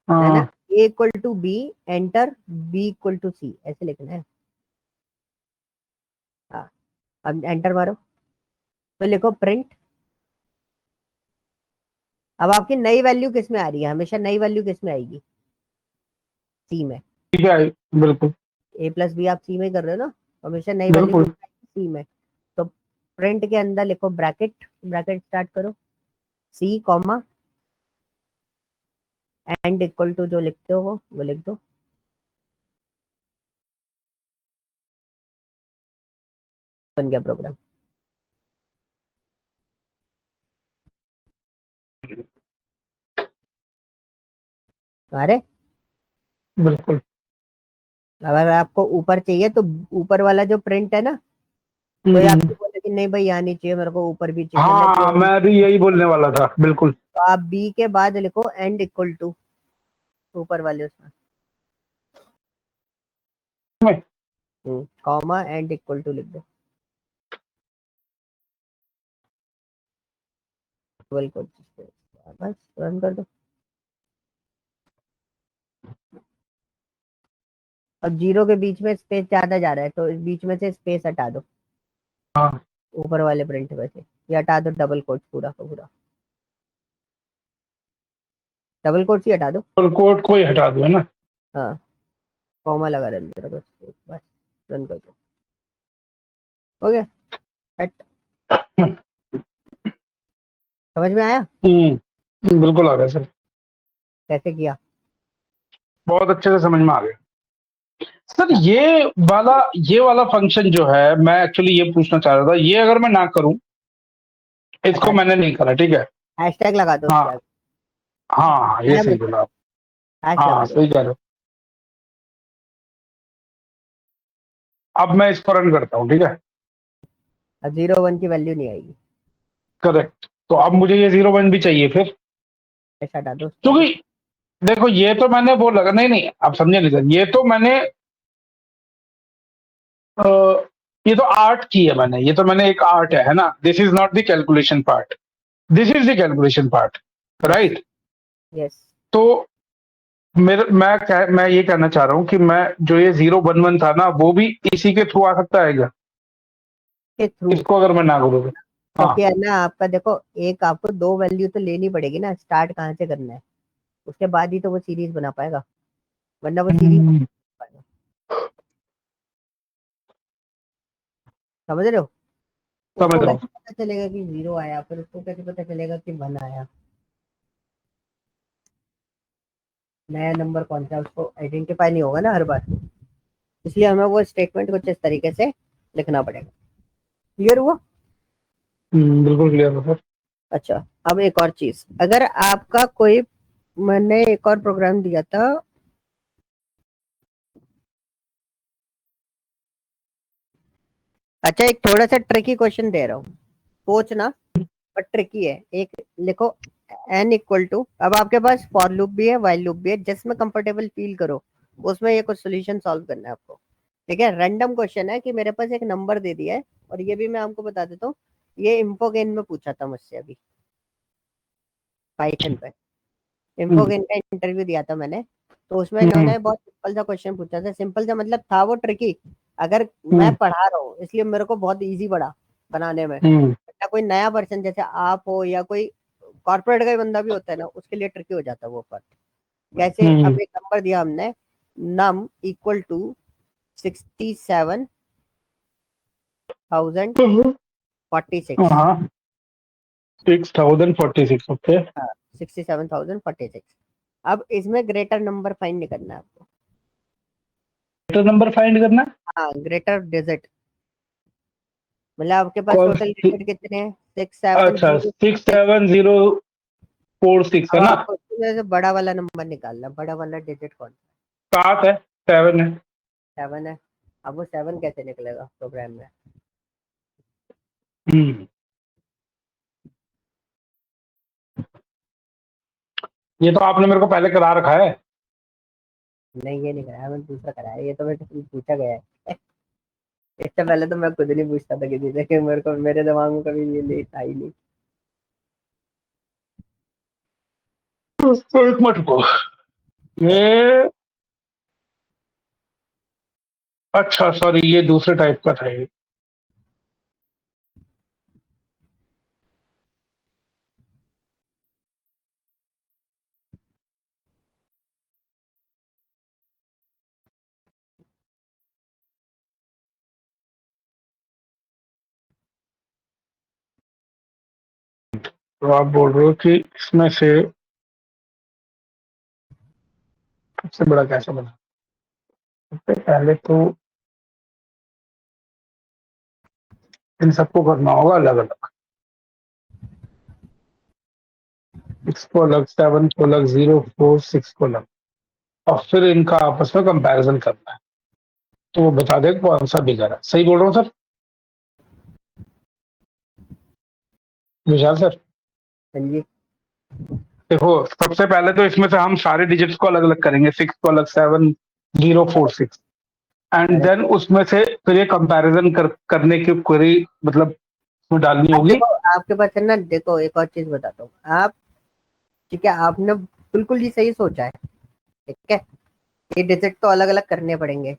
A: ना।
B: हाँ,
A: a equal to b, enter, b equal to c, ऐसे लिखना है। हाँ, अब एंटर मारो, तो लिखो प्रिंट। अब आपकी नई वैल्यू किस में आ रही है, हमेशा नई वैल्यू किस में आएगी, सी में।
B: ठीक है। बिल्कुल।
A: ए प्लस बी आप सी में कर रहे हो ना, हमेशा नई वैल्यू किस
B: बिल्कुल।
A: में आएगी, सी में। तो प्रिंट के अंदर लिखो ब्रैकेट, ब्रैकेट स्टार्ट करो, C comma end equal to जो लिखते हो वो लिख दो, बन गया प्रोग्राम। अरे
B: बिल्कुल।
A: अगर आपको ऊपर चाहिए तो ऊपर वाला जो प्रिंट है ना, कोई
B: हम्म।
A: आपको बोले कि नहीं भाई यहाँ नहीं चाहिए मेरे को, ऊपर भी चाहिए, मतलब
B: हाँ,
A: जो,
B: मैं भी यही बोलने वाला था, बिल्कुल।
A: तो आप बी के बाद लिखो एंड इक्वल टू, ऊपर वाले उसमें कॉमा एंड इक्वल टू लिख दो, डबल कोट, बस रन कर दो। अब जीरो के बीच में स्पेस ज्यादा जा रहा है, तो इस बीच में से स्पेस हटा दो,
B: हाँ,
A: ऊपर वाले प्रिंट में से, ये हटा दो डबल कोट पूरा का पूरा, डबल कोट ही हटा दो।
B: और कोड को ही हटा दो, है ना।
A: हाँ, कॉमा लगा रहने दो बस, रन कर दो, हो गया। हट, समझ में आया
B: बिल्कुल आ गया सर।
A: कैसे किया।
B: बहुत अच्छे से समझ में आ गया सर।
A: अच्छा,
B: ये वाला फंक्शन जो है, मैं एक्चुअली ये पूछना चाह रहा था, ये अगर मैं ना करूं, इसको
A: हटा,
B: मैंने नहीं करा, ठीक है।
A: हैशटैग लगा दो उसके
B: हाँ,
A: आगे,
B: हाँ, ये
A: मैं
B: सही
A: बोलता
B: बोला आप।
A: हैश
B: हाँ,
A: लगा दो।
B: सही कह रहे हो। अब मैं इसको रन करता हूँ, ठीक है।
A: अब 0 1 की वैल्यू नहीं आएगी,
B: करेक्ट। तो अब मुझे ये 0 1 भी चाहिए फिर,
A: हैश हटा दो उसके आगे।
B: क्योंकि देखो ये तो मैंने वो लगा, नहीं नहीं, आप समझे नहीं सर, ये तो मैंने अ, ये तो आर्ट की है मैंने, ये तो मैंने एक आर्ट है ना। This is not the calculation part, this is the calculation part,
A: yes,
B: right.
A: Yes,
B: तो मैं ये कहना चाह रहा हूँ कि मैं जो ये 0 1 1 था ना, वो भी इसी के थ्रू आ सकता है क्या,
A: के थ्रू,
B: इसको अगर मैं ना करूँ तो? हाँ।
A: क्योंकि है ना आपका, देखो एक आपको दो वैल्यू तो लेनी पड़ेगी ना, स्टार्ट कहाँ से करना है, उसके बाद ही तो वो सीरीज बना पाएगा, वरना वो सीरीज
B: हम्म,
A: पाएगा। समझ रहे हो,
B: समझ
A: उसको
B: रहा हूँ।
A: कैसे पता चलेगा कि 0 आया, फिर उसको कैसे पता चलेगा कि 1 आया, नया नंबर कौन सा है, उसको आइडेंटिफाई नहीं होगा ना हर बार, इसलिए हमें वो स्टेटमेंट कुछ इस तरीके से लिखना पड़ेगा। क्लियर हुआ।
B: बिल्कुल क्लियर है सर।
A: अच्छा, अब एक और चीज, अगर आपका कोई, मैंने एक और प्रोग्राम दिया था, अच्छा एक थोड़ा सा ट्रिकी क्वेश्चन दे रहा हूँ, सोचना, पर ट्रिकी है। एक लिखो एन इक्वल टू, अब आपके पास फॉर लूप भी है, वाइल लूप भी है, जिसमें कंफर्टेबल फील करो उसमें ये कुछ सोल्यूशन सॉल्व करना है आपको, ठीक है। रैंडम क्वेश्चन है कि मेरे पास एक नंबर दे दिया है, और ये भी मैं आपको बता देता हूँ, ये इन्फोगेन में पूछा था मुझसे अभी, पाइथन पे
B: हम्म,
A: इन्फोगेन का इंटरव्यू दिया था मैंने, तो उसमें
B: हम्म,
A: इन्होंने बहुत सिंपल सा क्वेश्चन पूछा था, सिंपल सा मतलब था वो ट्रिकी, अगर मैं
B: हम्म,
A: पढ़ा रहा हूँ इसलिए मेरे को बहुत इजी पड़ा बनाने में,
B: हम्म,
A: या कोई नया पर्सन जैसे आप हो, या कोई कॉर्पोरेट का ही बंदा भी होता है ना, उसके लिए ट्रिकी हो जाता है वो पार्ट। कैसे,
B: हम्म,
A: अब एक नंबर दिया हमने, नम इक्वल टू 67,046,
B: हाँ, 6046, ओके।
A: हाँ 67,046, अब इसमें ग्रेटर नंबर फाइंड करना है आपको।
B: नंबर फाइंड करना है?
A: हाँ, ग्रेटर डिजिट, मतलब आपके पास
B: कौन
A: टोटल
B: सी?
A: डिजिट कितने हैं? 6 7
B: अच्छा,
A: 0 6।
B: 67046
A: अब
B: है ना?
A: आपको इसमें से बड़ा वाला नंबर निकालना, बड़ा वाला डिजिट कौन सा?
B: 7 है, 7 है।
A: 7 है। अब वो 7 कैसे निकलेगा प्रोग्राम में?
B: हम्म ये तो आपने मेरे को पहले करा रखा है।
A: नहीं, ये नहीं कराया, मैंने दूसरा कराया, ये तो मेरे से पूछा गया है। इससे पहले तो मैं खुद नहीं पूछता था किसी से, कि मेरे को, मेरे दिमाग में कभी ये नहीं था ही नहीं।
B: तो एक मिनट रुको। ये, अच्छा सॉरी, ये दूसरे टाइप का था ये। तो आप बोल रहे हो कि इसमें से सबसे बड़ा कैसे बना? सबसे पहले तो इन सबको करना होगा अलग अलग। 6 को अलग, 7 को अलग, 0 4 6 को अलग, और फिर इनका आपस में कंपैरिजन करना है। तो वो बता दे कौन सा बिगड़ है। सही बोल रहा हूँ सर? विशाल सर,
A: हाँ जी।
B: देखो सबसे पहले तो इसमें से हम सारे डिजिट्स को अलग अलग करेंगे। 6 को अलग, 7 0 4 6, एंड
A: करेक्ट।
B: देन उसमें से फिर ये कंपैरिजन करने की क्वेरी, मतलब उसमें डालनी
A: अब
B: होगी।
A: देखो, आपके पास है ना, देखो एक और चीज बताता हूँ आप। ठीक है, आपने बिल्कुल ही सही सोचा है। ठीक है, ये डिजिट तो अलग अलग करने पड़ेंगे,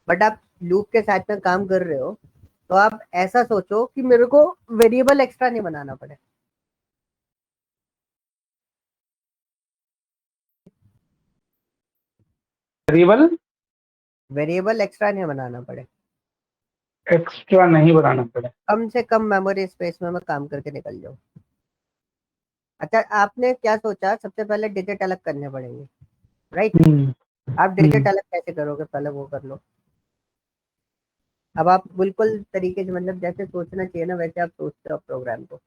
A: बट आप लूप के साथ में काम कर रहे हो, तो आप ऐसा सोचो कि मेरे को वेरिएबल एक्स्ट्रा नहीं बनाना पड़े।
B: वेरिएबल
A: वेरिएबल एक्स्ट्रा नहीं बनाना पड़े।
B: एक्स्ट्रा नहीं बनाना पड़े।
A: कम से कम मेमोरी स्पेस में मैं काम करके निकल जाऊँ। अच्छा, आपने क्या सोचा, सबसे पहले डिजिट अलग करने पड़ेंगे, राइट?
B: हम्म
A: आप डिजिट
B: हम्म
A: अलग कैसे करोगे, पहले वो कर लो। अब आप बिल्कुल तरीके से, मतलब जैसे सोचना चाहिए ना, वैसे आप सोचते हो प्रोग्राम को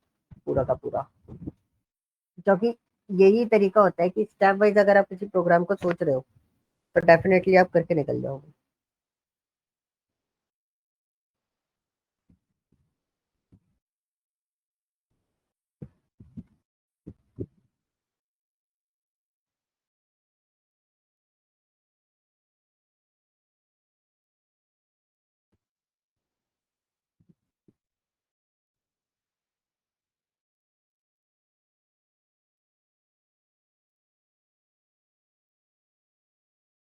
A: पूरा का पूरा। क्योंकि यही तरीका होता है कि स्टेप वाइज अगर आप किसी प्रोग्राम को सोच रहे हो, तो डेफिनेटली आप करके निकल जाओगे।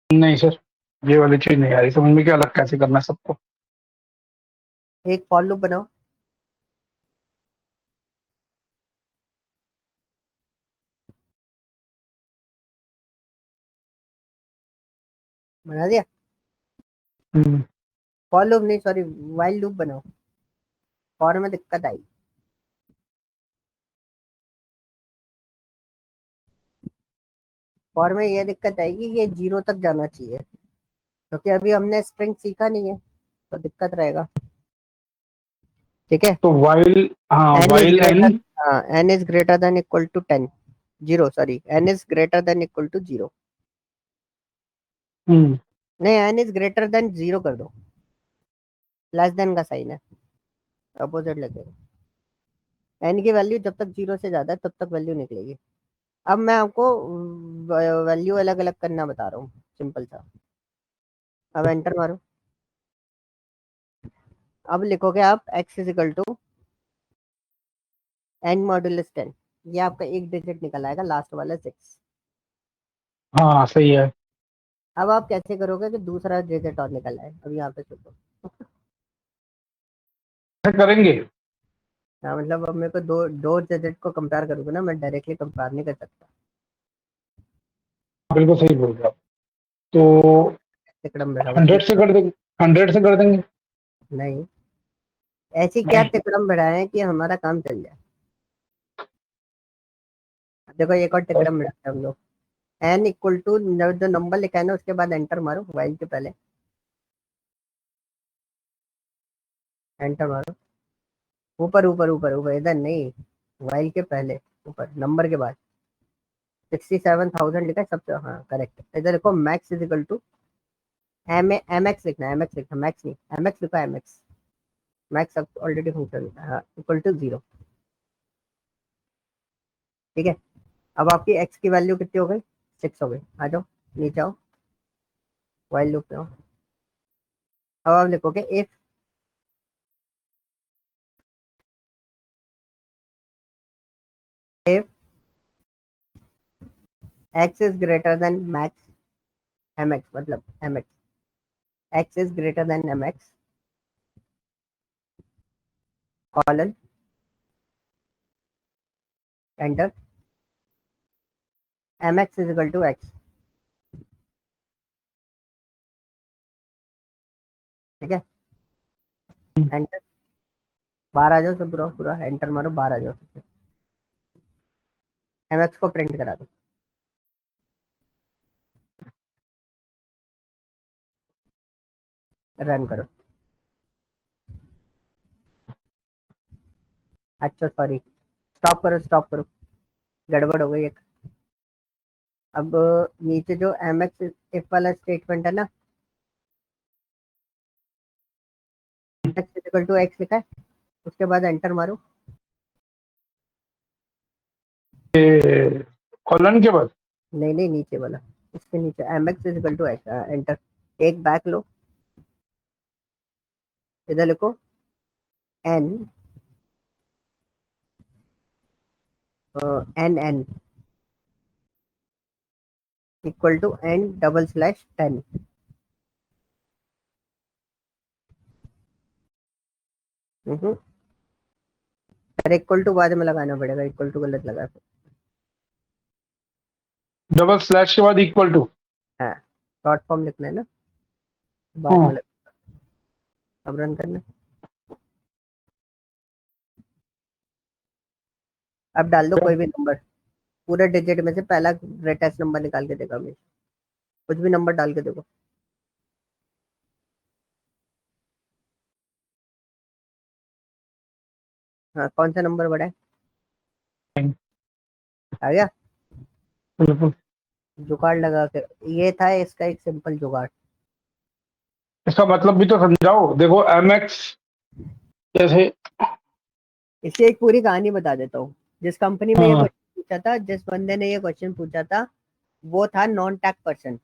B: नहीं सर, ये वाली चीज नहीं आ रही समझ में कि अलग कैसे करना है सबको।
A: एक फॉर लूप बनाओ। बना दिया?
B: हम्म
A: फॉर लूप नहीं, सॉरी, वाइल लूप बनाओ। फॉर में दिक्कत आई। फॉर में ये दिक्कत आएगी कि ये 0 तक जाना चाहिए, क्योंकि अभी हमने स्ट्रिंग सीखा नहीं है, तो दिक्कत रहेगा। ठीक है।
B: तो वाइल, हाँ
A: n is
B: while
A: greater,
B: n.
A: हाँ, n is greater than equal to 10, 0 sorry, n is greater than equal to 0।
B: Hmm
A: नहीं, एन इज ग्रेटर देन 0 कर दो, लेस देन का साइन है, अपोजिट लगेगा। एन की वैल्यू जब तक 0 से ज्यादा है तब तक वैल्यू निकलेगी। अब मैं आपको वैल्यू अलग अलग करना बता रहा हूँ, सिंपल सा। अब एंटर मारो। अब लिखोगे आप x is equal to N modulus 10। ये आपका एक डिजिट निकल आएगा, लास्ट वाला 6।
B: हाँ सही है।
A: अब आप कैसे करोगे कि दूसरा डिजिट और निकल आए? अब यहाँ पे सोचो।
B: ऐसे करेंगे?
A: हाँ, मतलब अब मेरे को दो दो डिजिट को कंपेयर करोगे ना, मैं डायरेक्टली कंपेयर नहीं कर सकता।
B: बिल्कुल सही बोल रहे हो आप। तो
A: तिकड़म बैठा हुआ
B: 100 से कर देंगे, 100 से कर देंगे।
A: नहीं, ऐसी क्या
B: नहीं,
A: तिकड़म बढ़ाए कि हमारा काम चल जाए। देखो, एक और तिकड़म बढ़ाते हैं हम लोग। एन इक्वल टू जो नंबर लिखा है ना उसके बाद एंटर मारो, वाइल के पहले एंटर मारो, ऊपर ऊपर ऊपर ऊपर, इधर नहीं, वाइल के पहले ऊपर नंबर के बाद 67,000 लिखा है सबसे, हाँ करेक्ट। इधर देखो max is equal to M X लिखना है, एम एक्स लिखना, मैक्स नहीं, एम एक्स लिखा है, एम एक्स, मैक्स अब ऑलरेडी फंक्शन है, इक्वल टू 0। ठीक है, अब आपकी एक्स की वैल्यू कितनी हो गई, 6 हो गई। आ जाओ नीचे आओ, वाइल लूप में आओ। अब आप लिखोगे if if x is greater than max m x, मतलब m x, x is greater than m x colon enter, m x is equal to x. ठीक है, एंटर, बाहर आ जाओ सब, पूरा पूरा एंटर मारो, बाहर आ जाओ, एम एक्स को प्रिंट करा दो, रन करो। अच्छा सॉरी, स्टॉप करो स्टॉप करो, गड़बड़ हो गई एक। अब नीचे जो एम एक्स इफ वाला स्टेटमेंट है ना, एक्स इक्वल टू एक्स लिखा है, उसके बाद एंटर मारो।
B: कॉलन के बाद
A: नहीं नहीं, नीचे वाला, इसके नीचे M x is equal to X, enter. एक बैक लो, इधर लिखो N N N equal to N double slash 10। अरे इक्वल टू बाद में लगाना पड़ेगा, इक्वल टू गलत लगा फिर।
B: डबल स्लैश के बाद इक्वल टू।
A: हाँ, शॉर्ट फॉर्म लिखना है ना, बाद में
B: हाँ,
A: लग। अब रन करना, अब डाल दो कोई भी नंबर, पूरे डिजिट में से पहला ग्रेटेस्ट नंबर निकाल के देगा हमें, कुछ भी नंबर डाल के देखो। हाँ, कौन सा नंबर बड़ा है, आ गया।
B: बिल्कुल।
A: जुगाड़ लगा के, ये था इसका एक सिंपल जुगाड़।
B: इसका मतलब भी तो समझाओ। देखो एम एक्स जैसे,
A: इसकी एक पूरी कहानी बता देता हूँ। जिस कंपनी में ये
B: हाँ
A: क्वेश्चन पूछा था, जिस बंदे ने ये क्वेश्चन पूछा था, वो था नॉन टैक पर्सन,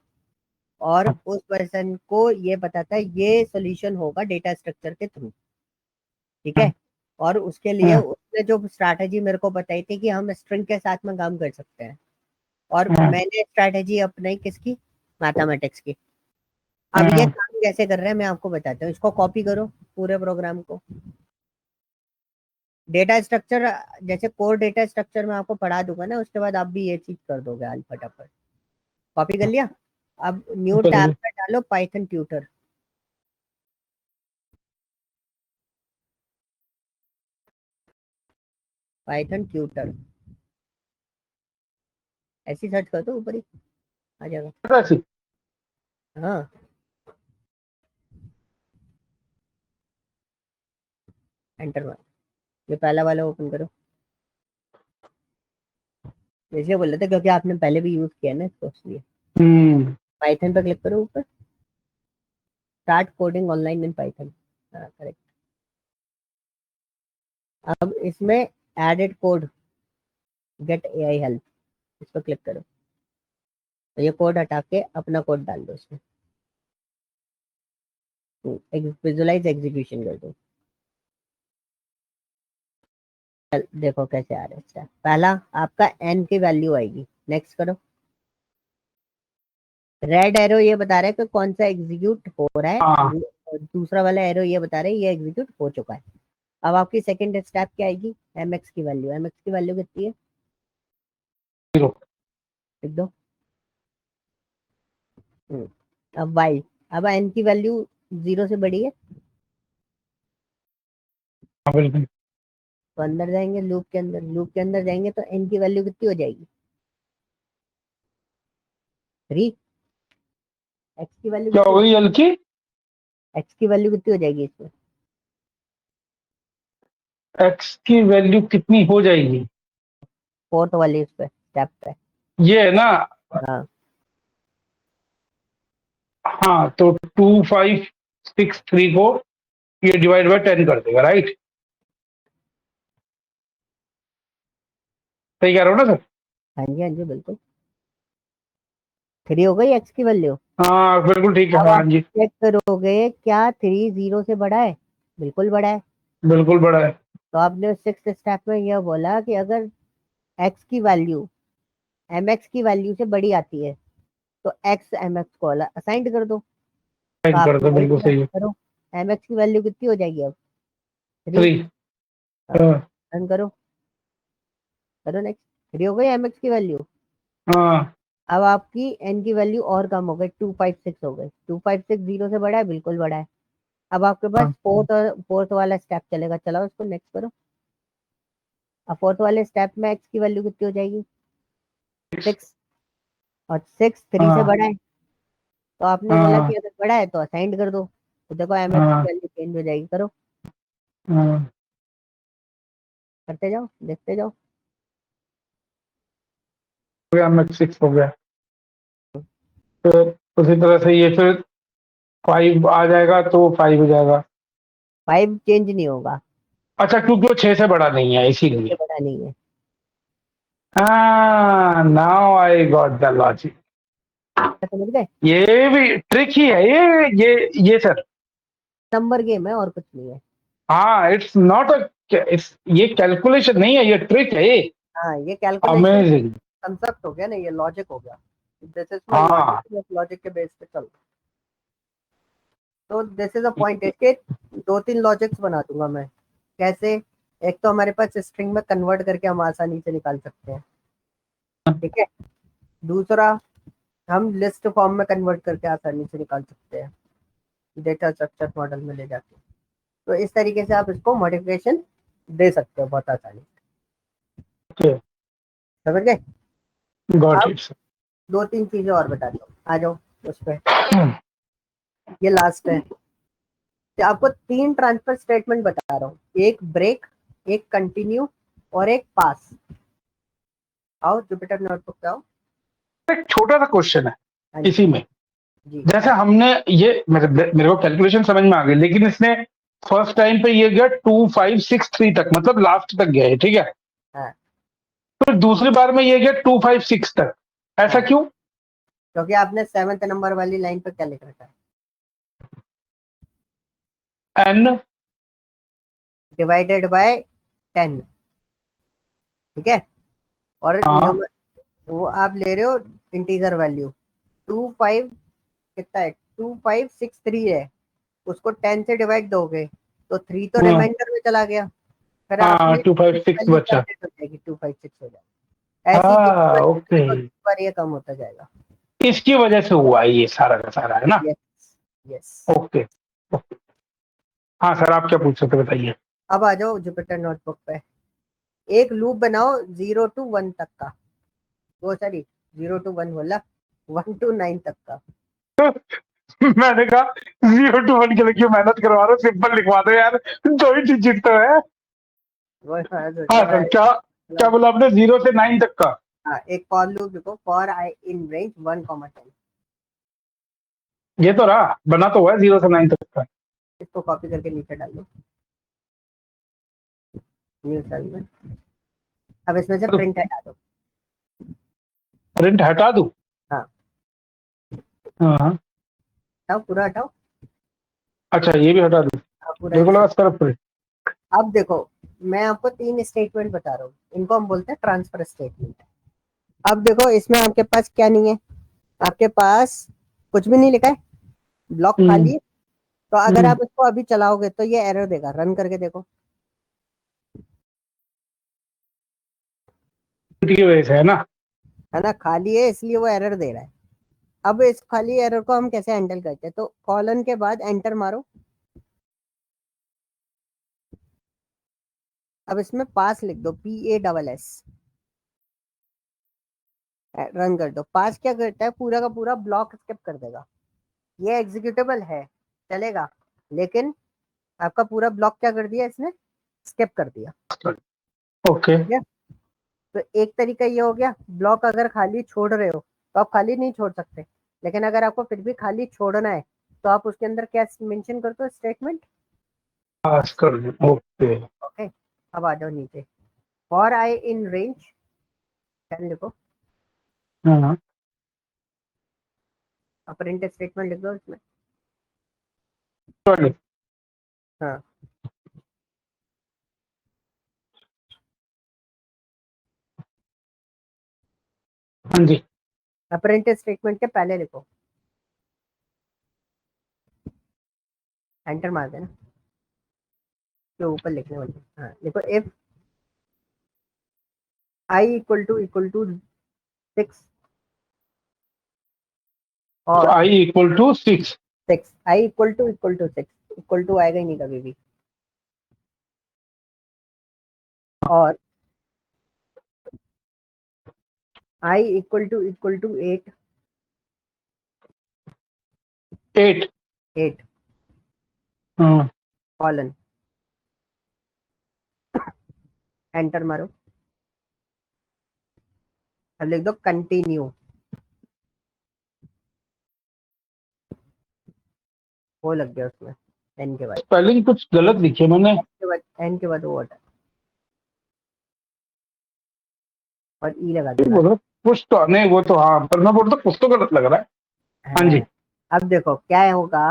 A: और उस पर्सन को ये पता था ये सोल्यूशन होगा डेटा स्ट्रक्चर के थ्रू। ठीक है, और उसके लिए
B: हाँ
A: उसने जो स्ट्रैटेजी मेरे को बताई थी कि हम स्ट्रिंग के साथ में काम कर सकते हैं, और
B: हाँ
A: मैंने स्ट्रैटेजी अपनाई किसकी, मैथमेटिक्स की। अब ये
B: हाँ
A: काम कैसे कर रहे हैं मैं आपको बताता हूँ, इसको कॉपी करो पूरे प्रोग्राम को। डेटा स्ट्रक्चर, जैसे कोर डेटा स्ट्रक्चर में आपको पढ़ा दूंगा ना, उसके बाद आप भी ये चीज कर दोगे आज फटाफट। कॉपी कर लिया, अब न्यू
B: कर
A: टैब
B: लो।
A: पे डालो पाइथन ट्यूटर, पाइथन ट्यूटर ऐसी सर्च कर दो, ऊपर ही आ जाएगा।
B: ऐसी
A: हाँ, एंटर मार, ये पहला वाला ओपन करो। इसलिए बोल रहे थे क्योंकि आपने पहले भी यूज किया है ना इसको, इसलिए।
B: हम्म
A: पाइथन पे क्लिक करो ऊपर, start coding online in Python, हाँ करेक्ट। अब इसमें added code, get AI help, इस पर क्लिक करो, तो ये कोड हटा के अपना कोड डाल दो इसमें, विजुलाइज एग्जीक्यूशन कर दो। देखो कैसे आ रहा है, अच्छा पहला आपका एन की वैल्यू आएगी, नेक्स्ट करो। रेड एरो ये बता रहा है कि कौन सा एग्जीक्यूट हो रहा है,
B: हाँ
A: और दूसरा वाला एरो ये बता रहा है ये एग्जीक्यूट हो चुका है। अब आपकी सेकंड स्टेप क्या आएगी, एम एक्स की वैल्यू, एम एक्स की वैल्यू कितनी है,
B: जीरो।
A: लिख दो। अब वाई, अब एन की वैल्यू 0 से बड़ी है,
B: हाँ बिल्कुल।
A: तो अंदर जाएंगे लूप के अंदर, लूप के अंदर जाएंगे तो एन की वैल्यू कितनी हो जाएगी, 3। एक्स की वैल्यू
B: क्या हो गई एल की?
A: एक्स की वैल्यू कितनी हो जाएगी इसमें?
B: एक्स की वैल्यू कितनी हो जाएगी?
A: फोर्थ वाली उस पे स्टेप पे।
B: ये है ना?
A: हाँ
B: हाँ, तो 2563 को ये डिवाइड बाय 10 कर देगा, राइट? सही कह रहा हूँ ना सर?
A: हाँ जी, हाँ जी, बिल्कुल। 3 हो गई एक्स की वैल्यू।
B: हाँ बिल्कुल ठीक है,
A: अब
B: हाँ
A: आप
B: जी।
A: चेक करोगे क्या 3 0 से बड़ा है? बिल्कुल बड़ा है।
B: बिल्कुल बड़ा है।
A: तो आपने सिक्स स्टेप में यह बोला कि अगर एक्स की वैल्यू एम एक्स की वैल्यू से बड़ी आती है तो एक्स एम एक्स को असाइंड कर दो। तो
B: साइन कर
A: आपने
B: दो,
A: वही
B: बिल्कुल
A: किया,
B: सही है।
A: करो। एम एक्स की वैल्यू कितनी हो जाएगी अब? 3।
B: 3। हाँ।
A: रन करो, करो नेक्स्ट। 3 हो गई एम एक्स की वैल्यू।
B: हाँ।
A: अब आपकी एन की वैल्यू और कम हो गई, 256 हो गई। 256 जीरो से बड़ा है, बिल्कुल बड़ा है। अब आपके पास
B: हाँ।
A: फोर्थ वाला स्टेप चलेगा, चलाओ उसको, नेक्स्ट करो। अब फोर्थ वाले स्टेप में एक्स की वैल्यू कितनी हो जाएगी? 6। और 6 3 से
B: हाँ।
A: बड़ा है। तो आपने बोला
B: हाँ।
A: कि अगर बड़ा है तो असाइंड कर दो, तो देखो एम एक्स की
B: हाँ।
A: वैल्यू चेंज हो जाएगी। करो,
B: हाँ।
A: करते जाओ, देखते जाओ।
B: हो गया, मैं 6 हो गया। फिर उसी तरह से ये फिर 5 आ जाएगा तो 5 हो जाएगा।
A: 5 चेंज नहीं होगा,
B: अच्छा, क्योंकि वो 6 से बड़ा नहीं है
A: 6 से
B: इसीलिए।
A: बड़ा नहीं है।
B: हाँ, now I got the logic.
A: समझ गए?
B: ये भी ट्रिक ही है ये सर।
A: नंबर गेम है और कुछ नहीं है।
B: हाँ, इट्स नॉट अ, इट्स, ये कैलकुलेशन नहीं है, ये ट्रिक है ये।
A: हाँ, ये कैलकुलेशन
B: अमेजिंग।
A: कंसेप्ट हो गया ना, ये लॉजिक हो गया। दिस इज माय
B: हाँ।
A: लॉजिक, लॉजिक के बेस पे चल। तो दिस इज अ पॉइंट, इसके 2 3 लॉजिक्स बना दूंगा मैं। कैसे? एक तो हमारे पास स्ट्रिंग में कन्वर्ट करके हम आसानी से निकाल सकते हैं, ठीक है। दूसरा, हम लिस्ट फॉर्म में कन्वर्ट करके आसानी से निकाल सकते हैं, डेटा स्ट्रक्चर मॉडल में ले जाके। तो इस तरीके से आप इसको मॉडिफिकेशन दे सकते हो बहुत आसानी से।
B: ओके,
A: समझ गए?
B: गॉट
A: अब
B: इट।
A: 2 3 चीजें और बता दो, आ जाओ उस पर। ये लास्ट है। तो आपको 3 ट्रांसफर स्टेटमेंट बता रहा हूँ, एक ब्रेक, एक कंटिन्यू और एक पास। आओ जुपिटर नोटबुक पे आओ।
B: एक छोटा सा क्वेश्चन है
A: हाँ जी,
B: इसी में।
A: जी।
B: जैसे हमने ये मेरे को कैलकुलेशन समझ में आ गई, लेकिन इसने फर्स्ट टाइम पे ये गया 2563 तक, मतलब लास्ट तक गया है, ठीक है।
A: हाँ,
B: फिर दूसरी बार में ये गया 256 तक, ऐसा
A: हाँ,
B: क्यों?
A: क्योंकि आपने 7th नंबर वाली लाइन पे क्या लिख रखा है?
B: एन।
A: डिवाइडेड बाय 10, ठीक है। और
B: हाँ।
A: वो आप ले रहे हो इंटीजर वैल्यू। 25 कितना है? 2563 है। उसको 10 से डिवाइड दोगे तो 3 तो
B: हाँ।
A: रिमाइंडर में चला गया। फिर
B: हाँ,
A: आपने
B: 256
A: वैल्यू
B: बचा।
A: कैलकुलेट हो जाएगी, 256 हो जाएगा। ऐसी
B: हाँ,
A: जितनी बार
B: ओके।
A: तो उतनी बार ये कम होता जाएगा।
B: इसकी वजह से हुआ है ये सारा का सारा, है ना?
A: Yes, yes.
B: ओके। ओके। हाँ सर, आप क्या पूछ रहे थे, बताइए।
A: अब आ जाओ जुपिटर नोटबुक पे। एक लूप बनाओ 0 to 1 तक का। वो सॉरी, 0 to 1 बोला, 1 to 9 तक का।
B: मैंने कहा 0 to 1 के लिए क्यों मेहनत करवा रहे हो, सिंपल लिखवा दो यार, 2 ही डिजिट तो है।
A: वो मैं
B: हाँ
A: सोचा
B: सर,
A: मैं
B: क्या क्या
A: मतलब।
B: बोला आपने, 0 से 9 तक का?
A: हाँ, एक फॉर लूप लिखो, फॉर आई इन रेंज 1, 10।
B: ये तो रहा, बना तो हुआ है 0 से 9 तक का।
A: इसको कॉपी करके नीचे डाल दो न्यू सेल में। अब इसमें से प्रिंट हटा दो।
B: प्रिंट हटा दूं?
A: हाँ,
B: हाँ।
A: हटाओ, पूरा हटाओ।
B: अच्छा, ये भी हटा दूं?
A: हाँ, पूरा
B: मेरे को
A: इसे।
B: लगा सिर्फ प्रिंट।
A: अब देखो, मैं आपको 3 स्टेटमेंट बता रहा हूँ, इनको हम बोलते हैं ट्रांसफर स्टेटमेंट। अब देखो इसमें आपके पास क्या नहीं है, आपके पास कुछ भी नहीं लिखा है, ब्लॉक खाली
B: हम्म।
A: है। तो अगर
B: हम्म।
A: आप इसको अभी चलाओगे तो ये एरर देगा, रन करके देखो।
B: की वजह से है ना?
A: है ना, खाली है इसलिए वो एरर दे रहा है। अब इस खाली एरर को हम कैसे हैंडल करते हैं? तो कॉलन के बाद एंटर मारो। अब इसमें पास लिख दो, PASS। रन कर दो। पास क्या करता है, पूरा का पूरा ब्लॉक स्किप कर देगा। ये एग्जीक्यूटेबल है, चलेगा, लेकिन आपका पूरा ब्लॉक क्या कर दिया इसने, स्किप कर दिया।
B: ओके।
A: ठीक है? तो एक तरीका ये हो गया, ब्लॉक अगर खाली छोड़ रहे हो तो आप खाली नहीं छोड़ सकते, लेकिन अगर आपको फिर भी खाली छोड़ना है तो आप उसके अंदर क्या मेंशन करते हो, स्टेटमेंट
B: पास कर दो। ओके।
A: ओके। अब आ जाओ नीचे, फॉर आई इन रेंज, क्या लिखो,
B: हाँ
A: प्रिंट स्टेटमेंट लिख दो इसमें।
B: चलिए।
A: हाँ,
B: हाँ जी।
A: प्रिंट स्टेटमेंट के पहले लिखो, एंटर मार देना, तो ऊपर लिखने वाले, हाँ लिखो, इफ आई इक्वल टू 6
B: तो
A: और
B: i equal to 6।
A: 6, i equal to 6, equal to आएगा ही नहीं कभी भी, और आई इक्वल टू 8,
B: 8।
A: 8
B: हाँ।
A: कॉलन, एंटर मारो। अब लिख दो कंटिन्यू, वो लग गया उसमें, एन के बाद,
B: स्पेलिंग कुछ गलत लिखी है मैंने।
A: एन के बाद वो होता है, और ई लगा दो
B: ये बोल
A: लास्ट।
B: रहा कुछ तो नहीं, वो तो हाँ, पर मैं बोल रहा कुछ तो गलत लग रहा है। हाँ
A: है,
B: जी।
A: अब देखो क्या होगा,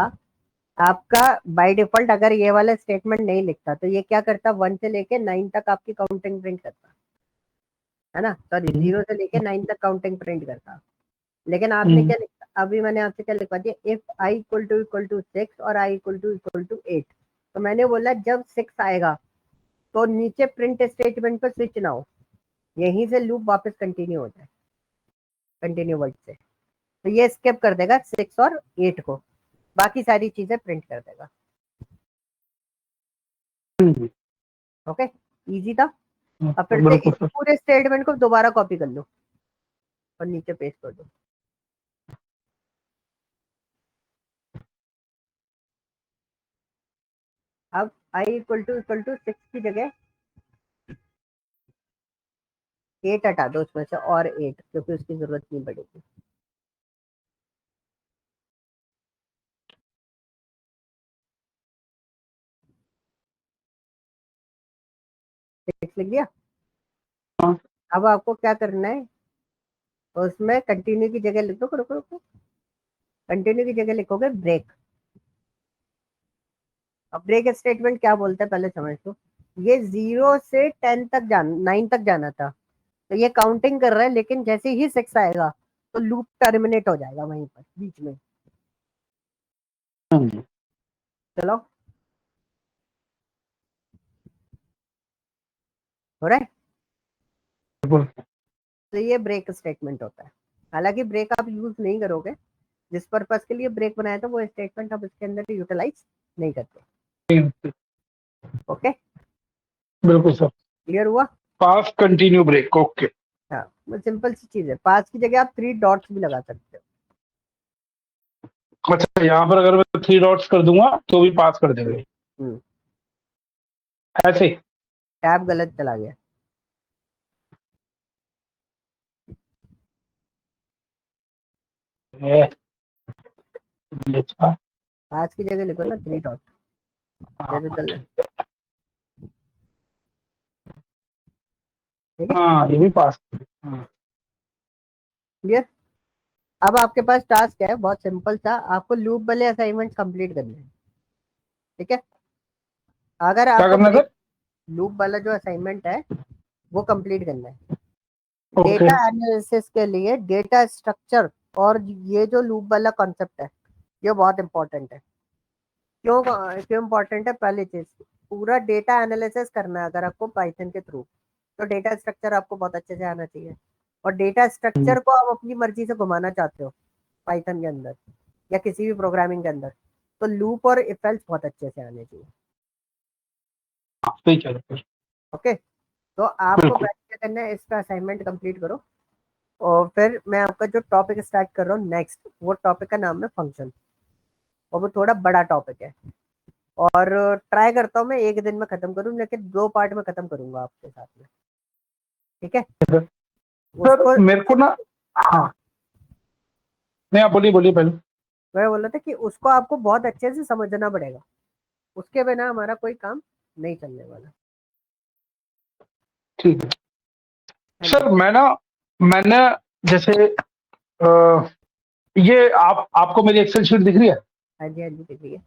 A: आपका बाय डिफॉल्ट अगर ये वाला स्टेटमेंट नहीं लिखता तो ये क्या करता, 1 से लेके 9 तक आपकी काउंटिंग प्रिंट करता है ना, सॉरी, 0 से लेके 9 तक काउंटिंग प्रिंट करता। लेकिन आपने
B: हम्म,
A: क्या लिखा, अभी मैंने आपसे क्या लिखवा दिया, इफ आई इक्वल टू 6 और आई इक्वल टू 8, तो मैंने बोला जब 6 आएगा तो नीचे प्रिंट स्टेटमेंट पर स्विच ना हो, यहीं से लूप वापस कंटिन्यू हो जाए, कंटिन्यू वर्ड से, तो ये स्किप कर देगा 6 और 8 को, बाकी सारी चीजें प्रिंट कर देगा।
B: हम्म,
A: ओके, इजी था। अब
B: तो
A: फिर से
B: बिल्कुल
A: इस
B: सर।
A: पूरे स्टेटमेंट को दोबारा कॉपी कर लो और नीचे पेस्ट कर दो। अब आई इक्वल टू 6 की जगह 8 हटा दो उसमें से, और 8, क्योंकि उसकी जरूरत नहीं पड़ेगी। 6 लिख दिया।
B: हाँ।
A: अब आपको क्या करना है, तो उसमें कंटिन्यू की जगह लिख दो, रुको रुको, कंटिन्यू की जगह लिखोगे ब्रेक। अब ब्रेक स्टेटमेंट क्या बोलता है पहले समझ लो, ये 0 से 10 तक 9 तक जाना था, तो ये काउंटिंग कर रहा है, लेकिन जैसे ही 6 आएगा तो लूप टर्मिनेट हो जाएगा वहीं पर बीच में।
B: हाँ जी।
A: चलो, हो रहा है।
B: बिल्कुल।
A: तो ये ब्रेक स्टेटमेंट होता है, हालांकि ब्रेक आप यूज नहीं करोगे, जिस पर्पज के लिए ब्रेक बनाया था वो स्टेटमेंट आप इसके अंदर यूटिलाइज नहीं करते। ओके,
B: बिल्कुल सर।
A: क्लियर हुआ।
B: पास कंटिन्यू ब्रेक। ओके।
A: हाँ, वो सिंपल सी चीज है, पास की जगह आप 3 डॉट्स भी लगा सकते हो।
B: अच्छा, यहाँ पर अगर मैं 3 डॉट्स कर दूंगा तो भी पास कर देंगे, ऐसे ही?
A: टैब गलत चला गया,
B: है, ये अच्छा।
A: पास की जगह लिखो ना 3 डॉट, जैसे
B: हाँ
A: चल रहा है।
B: ठीक है।
A: ठीक है,
B: हाँ, ये भी पास। हाँ।
A: क्लियर। अब आपके पास टास्क है बहुत सिंपल सा, आपको लूप वाले असाइनमेंट कंप्लीट करने हैं। ठीक है, अगर
B: क्या
A: आपको
B: करना है
A: ब्रेक,
B: सर?
A: लूप वाला जो असाइनमेंट है वो कंप्लीट करना है।
B: ओके।
A: डेटा एनालिसिस के लिए डेटा स्ट्रक्चर, और ये जो लूप वाला कॉन्सेप्ट है ये बहुत इंपॉर्टेंट है। क्यों क्यों इंपॉर्टेंट है, पहली चीज, पूरा डेटा एनालिसिस करना है अगर आपको पाइथन के थ्रू, तो डेटा स्ट्रक्चर आपको बहुत अच्छे से आना चाहिए, और डेटा स्ट्रक्चर को आप अपनी मर्जी से घुमाना चाहते हो पाइथन के अंदर या किसी भी प्रोग्रामिंग के अंदर, तो लूप और इफ एल्स बहुत अच्छे से आने चाहिए।
B: सही कह रहे हैं सर।
A: ओके, तो आपको
B: बिल्कुल।
A: पहले क्या करना है, इसका असाइनमेंट कंप्लीट करो, और फिर मैं आपका जो टॉपिक स्टार्ट कर रहा हूँ नेक्स्ट, वो टॉपिक का नाम है फंक्शन, और वो थोड़ा बड़ा टॉपिक है, और ट्राई करता हूँ मैं एक दिन में खत्म करूँ, लेकिन 2 पार्ट में खत्म करूंगा आपके साथ में, ठीक है।
B: सर
A: उसको
B: मेरे को ना, हाँ,
A: हाँ,
B: नहीं आप बोलिए बोलिए पहले।
A: मैं बोल रहा था कि उसको आपको बहुत अच्छे से समझना पड़ेगा, उसके बिना हमारा कोई काम नहीं चलने वाला।
B: ठीक है
A: हाँ जी।
B: सर। मैंने जैसे अ, ये आपको मेरी एक्सेल शीट दिख रही है?
A: हाँ जी, हाँ जी, देखिए।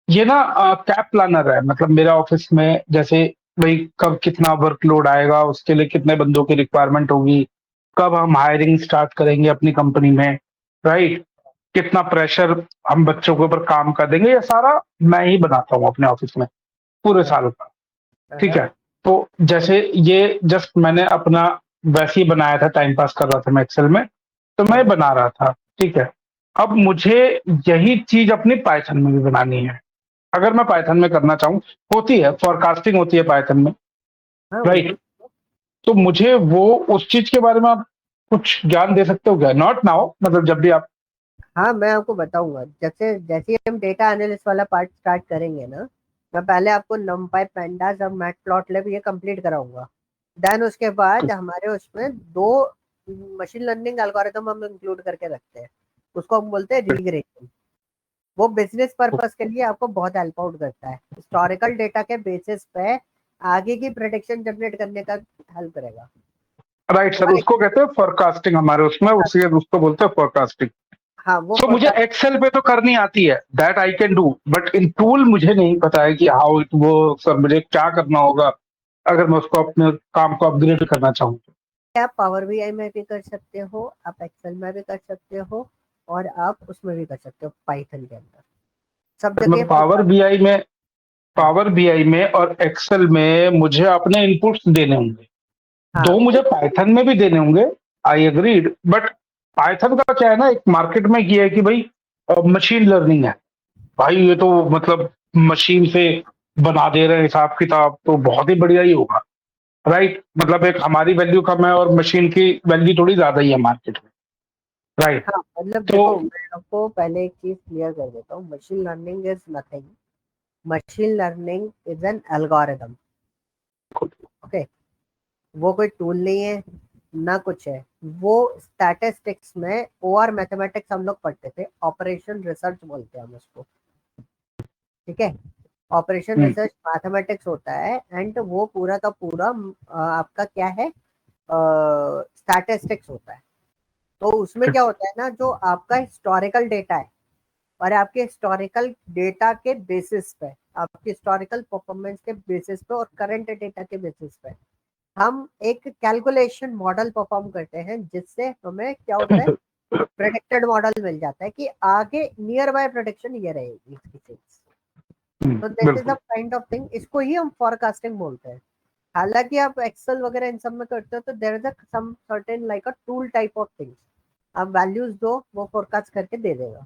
B: ये ना कैप प्लानर है, मतलब मेरा ऑफिस में जैसे भाई कब कितना वर्कलोड आएगा, उसके लिए कितने बंदों की रिक्वायरमेंट होगी, कब हम हायरिंग स्टार्ट करेंगे अपनी कंपनी में, राइट, कितना प्रेशर हम बच्चों के ऊपर काम कर देंगे, ये सारा मैं ही बनाता हूँ अपने ऑफिस में पूरे
A: हाँ,
B: साल का। ठीक
A: हाँ,
B: है। तो जैसे ये जस्ट मैंने अपना वैसे ही बनाया था, टाइम पास कर रहा था मैं एक्सेल में, तो
A: हाँ,
B: मैं बना रहा था। ठीक है। अब मुझे यही चीज अपनी पाइथन में भी बनानी है, अगर मैं पाइथन में करना चाहूँ। होती है फॉरकास्टिंग, होती है पाइथन में,
A: हाँ,
B: राइट।
A: बिल्कुल।
B: तो मुझे वो उस चीज के बारे में आप कुछ ज्ञान दे सकते हो क्या? नॉट नाउ, मतलब जब भी आप।
A: हाँ, मैं आपको बताऊंगा, जैसे जैसे ही हम डेटा एनालिस्ट वाला पार्ट स्टार्ट करेंगे ना, मैं पहले आपको numpy pandas और मैटप्लॉटलिब ये कंप्लीट कराऊंगा। देन उसके बाद हमारे उसमें 2 मशीन लर्निंग एल्गोरिथम हम इंक्लूड करके रखते हैं, उसको हम बोलते हैं रिग्रेशन। वो बिजनेस पर्पस के लिए आपको बहुत हेल्प आउट करता है, हिस्टोरिकल डेटा के बेसिस पे आगे की प्रेडिक्शन जनरेट करने का हेल्प करेगा।
B: राइट सर,
A: और
B: उसको कहते हैं फोरकास्टिंग हमारे उसमें, उसी उसको बोलते हैं फोरकास्टिंग।
A: हाँ, वो
B: सो मुझे एक्सेल पे तो करनी आती है, that I can do, but in tool मुझे नहीं पता है कि हाउ वो, सर मुझे क्या करना होगा अगर मैं उसको अपने काम को अपग्रेड करना चाहूँ तो।
A: आप पावर बीआई में भी कर सकते हो, आप एक्सेल में भी कर सकते हो, और आप उसमें भी कर सकते हो पाइथन के अंदर, सब
B: मैं
A: जगह
B: पावर
A: फोरकास्ट।
B: बीआई में,
A: हाँ,
B: पावर बीआई में और एक्सेल में मुझे अपने इनपुट्स देने होंगे,
A: हाँ,
B: दो मुझे
A: बिल्कुल।
B: पाइथन में भी देने होंगे। आई एग्रीड, बट पाइथन का क्या है ना, एक मार्केट में ये है कि भाई मशीन लर्निंग है, भाई ये तो मतलब मशीन से बना दे रहे हैं हिसाब किताब, तो बहुत ही बढ़िया ही होगा, राइट। मतलब एक हमारी वैल्यू कम है और मशीन की वैल्यू थोड़ी ज्यादा ही है मार्केट में, राइट।
A: हाँ, मतलब
B: तो
A: देखो, मैं आपको पहले एक चीज क्लियर कर देता हूँ, machine learning is nothing, machine learning is an algorithm. Okay, वो कोई टूल नहीं है, ना कुछ है। वो स्टैटिस्टिक्स में ओआर मैथमेटिक्स हम लोग पढ़ते थे, ऑपरेशन रिसर्च बोलते हैं हम उसको, ठीक है। ऑपरेशन
B: हम्म,
A: रिसर्च मैथमेटिक्स होता है, एंड वो पूरा का पूरा आपका क्या है, स्टैटिस्टिक्स होता है। तो उसमें क्या होता है ना, जो आपका हिस्टोरिकल डेटा है, और आपके हिस्टोरिकल डेटा के बेसिस पे, आपके हिस्टोरिकल परफॉर्मेंस के बेसिस पे और करंट डेटा के बेसिस पे हम एक कैलकुलेशन मॉडल परफॉर्म करते हैं, जिससे हमें क्या होता है, प्रेडिक्टेड मॉडल मिल जाता है कि आगे नियर बाय प्रोडिक्शन ये रहेगी इसकी चीज। तो दिस इज अ
B: बिल्कुल।
A: काइंड ऑफ थिंग, इसको ही हम फॉरकास्टिंग बोलते हैं। हालांकि आप एक्सेल वगैरह इन सब में करते हो, तो there is a some certain like a tool type of things, आप वैल्यूज दो, वो फोरकास्ट करके दे देगा,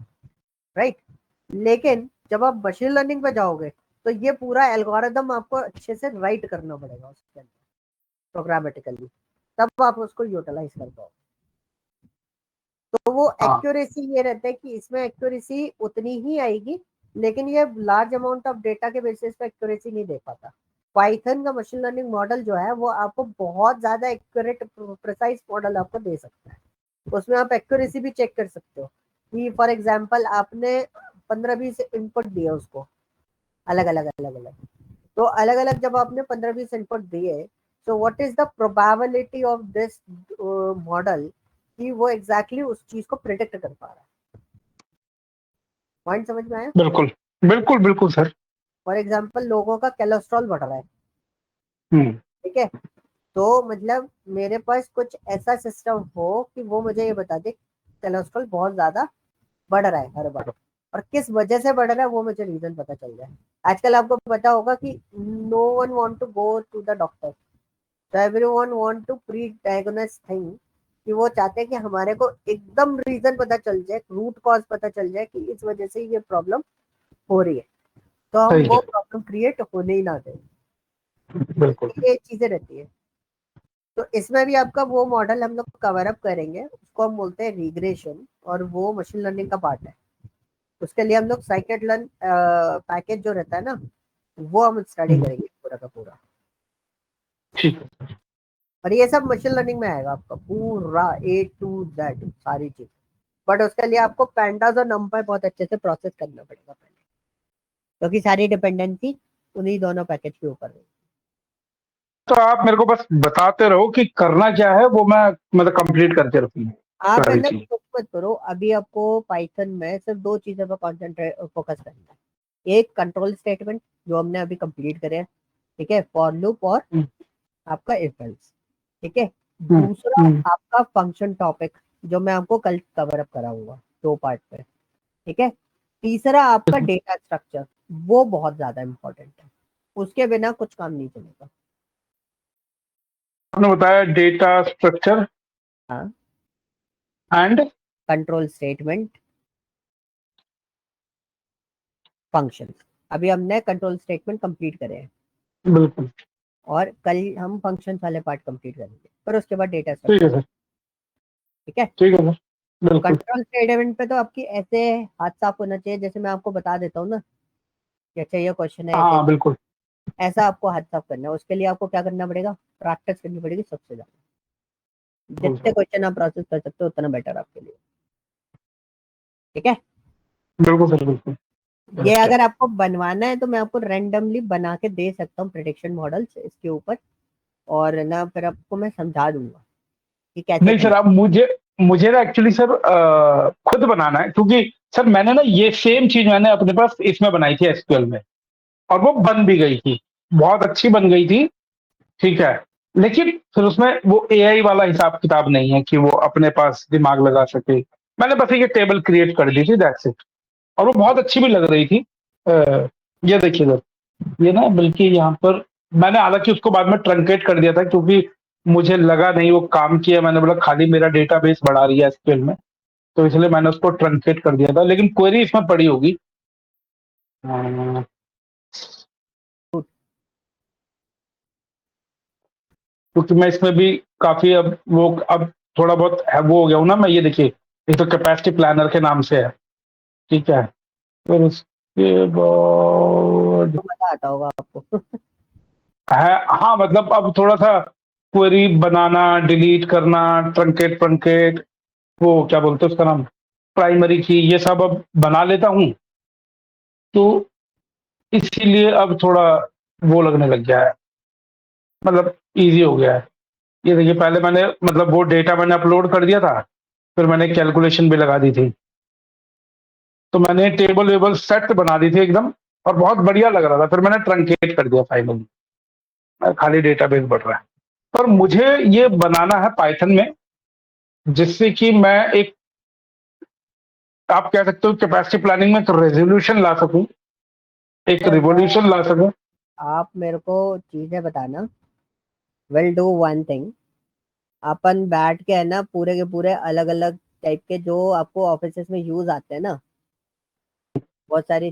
A: राइट। लेकिन जब आप मशीन लर्निंग पे जाओगे, तो ये पूरा एल्गोरिदम आपको अच्छे से राइट करना पड़ेगा उसके अंदर, प्रोग्रामेटिकली, तब आप उसको यूटिलाइज कर पाओ। तो वो
B: हाँ,
A: एक्यूरेसी ये रहता है कि इसमें एक्यूरेसी उतनी ही आएगी, लेकिन ये लार्ज अमाउंट ऑफ डेटा के बेसिस पे एक्यूरेसी नहीं दे पाता। पाइथन का मशीन लर्निंग मॉडल जो है, वो आपको बहुत ज्यादा एक्यूरेट प्रिसाइज मॉडल आपको दे सकता है। उसमें आप एक्यूरेसी भी चेक कर सकते हो कि फॉर एग्जांपल आपने 15-20 इनपुट दिए उसको, अलग अलग अलग अलग, तो अलग अलग जब आपने 15-20 इनपुट दिए, so what is the probability of this model कि वो एग्जैक्टली exactly उस चीज को प्रिडिक्ट कर पा रहा है। पॉइंट समझ में आया?
B: बिल्कुल बिल्कुल बिल्कुल सर।
A: फॉर एग्जांपल लोगों का कोलेस्ट्रॉल बढ़ रहा है,
B: हम्म,
A: ठीक है, तो मतलब मेरे पास कुछ ऐसा सिस्टम हो कि वो मुझे ये बता दे कोलेस्ट्रॉल बहुत ज्यादा बढ़ रहा है हर बार, और किस वजह से बढ़ रहा है वो मुझे रीजन पता चल जाए। आजकल आपको पता होगा कि no one want to go to the doctor, तो everyone want to pre diagnose thing, कि वो चाहते हैं कि हमारे को एकदम रीजन पता चल जाए, रूट कॉज पता चल जाए कि इस वजह से ये प्रॉब्लम हो रही है, तो हम
B: सही
A: वो
B: है,
A: प्रॉब्लम क्रिएट होने ही ना दें।
B: बिल्कुल।
A: ये चीजें रहती है। तो इसमें भी आपका वो मॉडल हम लोग कवर अप करेंगे, उसको हम बोलते हैं रिग्रेशन, और वो मशीन लर्निंग का पार्ट है। उसके लिए हम लोग साइकिट लर्न पैकेज जो रहता है ना, वो हम स्टडी करेंगे पूरा का पूरा।
B: ठीक है।
A: और ये सब मशीन लर्निंग में आएगा आपका पूरा A to Z सारी चीज। बट उसके लिए आपको पैंडास और नंपाई बहुत अच्छे से प्रोसेस करना पड़ेगा पहले, क्योंकि सारी डिपेंडेंसी उन्हीं दोनों पैकेज के ऊपर है।
B: तो आप मेरे को बस बताते रहो कि करना क्या है, वो मैं मतलब कंप्लीट करके रखूंगा
A: आप है
B: सारी
A: ना
B: चीज।
A: कुछ मत करो, अभी आपको पाइथन में सिर्फ दो चीजों पर कॉन्सेंट्रेट फोकस करना है। एक कंट्रोल स्टेटमेंट जो हमने अभी कंप्लीट करे हैं, ठीक है, फॉर लूप, और
B: हम्म,
A: आपका इफ एल्स, ठीक है।
B: हम्म,
A: दूसरा
B: हम्म,
A: आपका फंक्शन टॉपिक, जो मैं आपको कल कवर अप कराऊंगा दो पार्ट में, ठीक है। तीसरा आपका डेटा स्ट्रक्चर, वो बहुत ज्यादा इंपॉर्टेंट है, उसके बिना कुछ काम नहीं चलेगा।
B: आपने बताया डेटा स्ट्रक्चर
A: हाँ,
B: एंड
A: कंट्रोल स्टेटमेंट, फंक्शन। अभी हमने कंट्रोल स्टेटमेंट कंप्लीट करे हैं,
B: बिल्कुल।
A: और कल हम फंक्शन वाले पार्ट कंप्लीट करेंगे, पर उसके बाद डेटा
B: ठीक है
A: स्ट्रक्चर,
B: सर।
A: ठीक है।
B: ठीक है सर।
A: तो
B: बिल्कुल।
A: कंट्रोल स्टेटमेंट पे तो आपकी ऐसे हाथ साफ होना चाहिए, जैसे मैं आपको बता देता हूँ ना कि अच्छा ये क्वेश्चन है ऐसे,
B: हाँ बिल्कुल।
A: ऐसा आपको हाथ साफ करना है। उसके लिए आपको क्या करना पड़ेगा, प्रैक्टिस करनी पड़ेगी सबसे ज्यादा।
B: बिल्कुल
A: जितने
B: सर।
A: क्वेश्चन आप प्रोसेस कर सकते हो उतना बेटर आपके लिए, ठीक है।
B: बिल्कुल सर बिल्कुल।
A: ये
B: बेस्ट है।
A: अगर आपको बनवाना है तो मैं आपको रैंडमली बना के दे सकता हूँ प्रिडिक्शन मॉडल्स इसके ऊपर, और ना फिर आपको मैं समझा दूंगा कि कैसे
B: नहीं सर,
A: करना
B: अब मुझे मुझे ना एक्चुअली सर खुद बनाना है, क्योंकि सर मैंने ना ये सेम चीज मैंने अपने पास इसमें बनाई थी एसक्यूएल में, और वो बन भी गई थी, बहुत अच्छी बन गई थी। ठीक है। लेकिन फिर उसमें वो एआई वाला हिसाब किताब नहीं है कि वो अपने पास दिमाग लगा सके। मैंने बस ये टेबल क्रिएट कर दी थी, दैट्स इट। और वो बहुत अच्छी भी लग रही थी। ये देखिए सर, ये ना बल्कि यहाँ पर मैंने हालांकि उसको बाद में ट्रंकेट कर दिया था, क्योंकि मुझे लगा नहीं वो काम किया। मैंने बोला खाली मेरा डेटाबेस बढ़ा रही है एसक्यूएल में, तो इसलिए मैंने उसको ट्रंकेट कर दिया था, लेकिन क्वेरी इसमें पड़ी होगी। अ,
A: है।
B: क्योंकि मैं इसमें भी काफी अब थोड़ा बहुत है वो हो गया हूँ ना मैं। ये देखिए, ये तो कैपेसिटी प्लानर के नाम से है। ठीक है। फिर उसके बाद
A: तो मजा आता होगा आपको।
B: है, हाँ मतलब अब थोड़ा सा क्वेरी बनाना, डिलीट करना, ट्रंकेट ट्रंकेट, वो क्या बोलते हैं उसका नाम, प्राइमरी की, ये सब अब बना लेता हूँ। तो इसीलिए अब थोड़ा वो लगने लग गया है, मतलब इजी हो गया है। ये देखिए, पहले मैंने मतलब वो डेटा मैंने अपलोड कर दिया था, फिर मैंने कैलकुलेशन भी लगा दी थी, तो मैंने टेबल वेबल सेट बना दी थी एकदम, और बहुत बढ़िया लग रहा था। फिर मैंने ट्रंकेट कर दिया फाइनली, खाली डेटाबेस बढ़ रहा है। पर मुझे ये बनाना है पाइथन में, जिससे कि मैं एक, आप कह सकते हो कैपेसिटी प्लानिंग में एक रेजोल्यूशन ला सकूं, एक
A: अरे मैं,
B: रिवॉल्यूशन ला सकूं।
A: आप मेरे को चीजें बताना, विल डू वन थिंग। अपन बैठ के है ना पूरे के पूरे अलग अलग टाइप के जो आपको ऑफिस में यूज आते हैं ना, बहुत सारी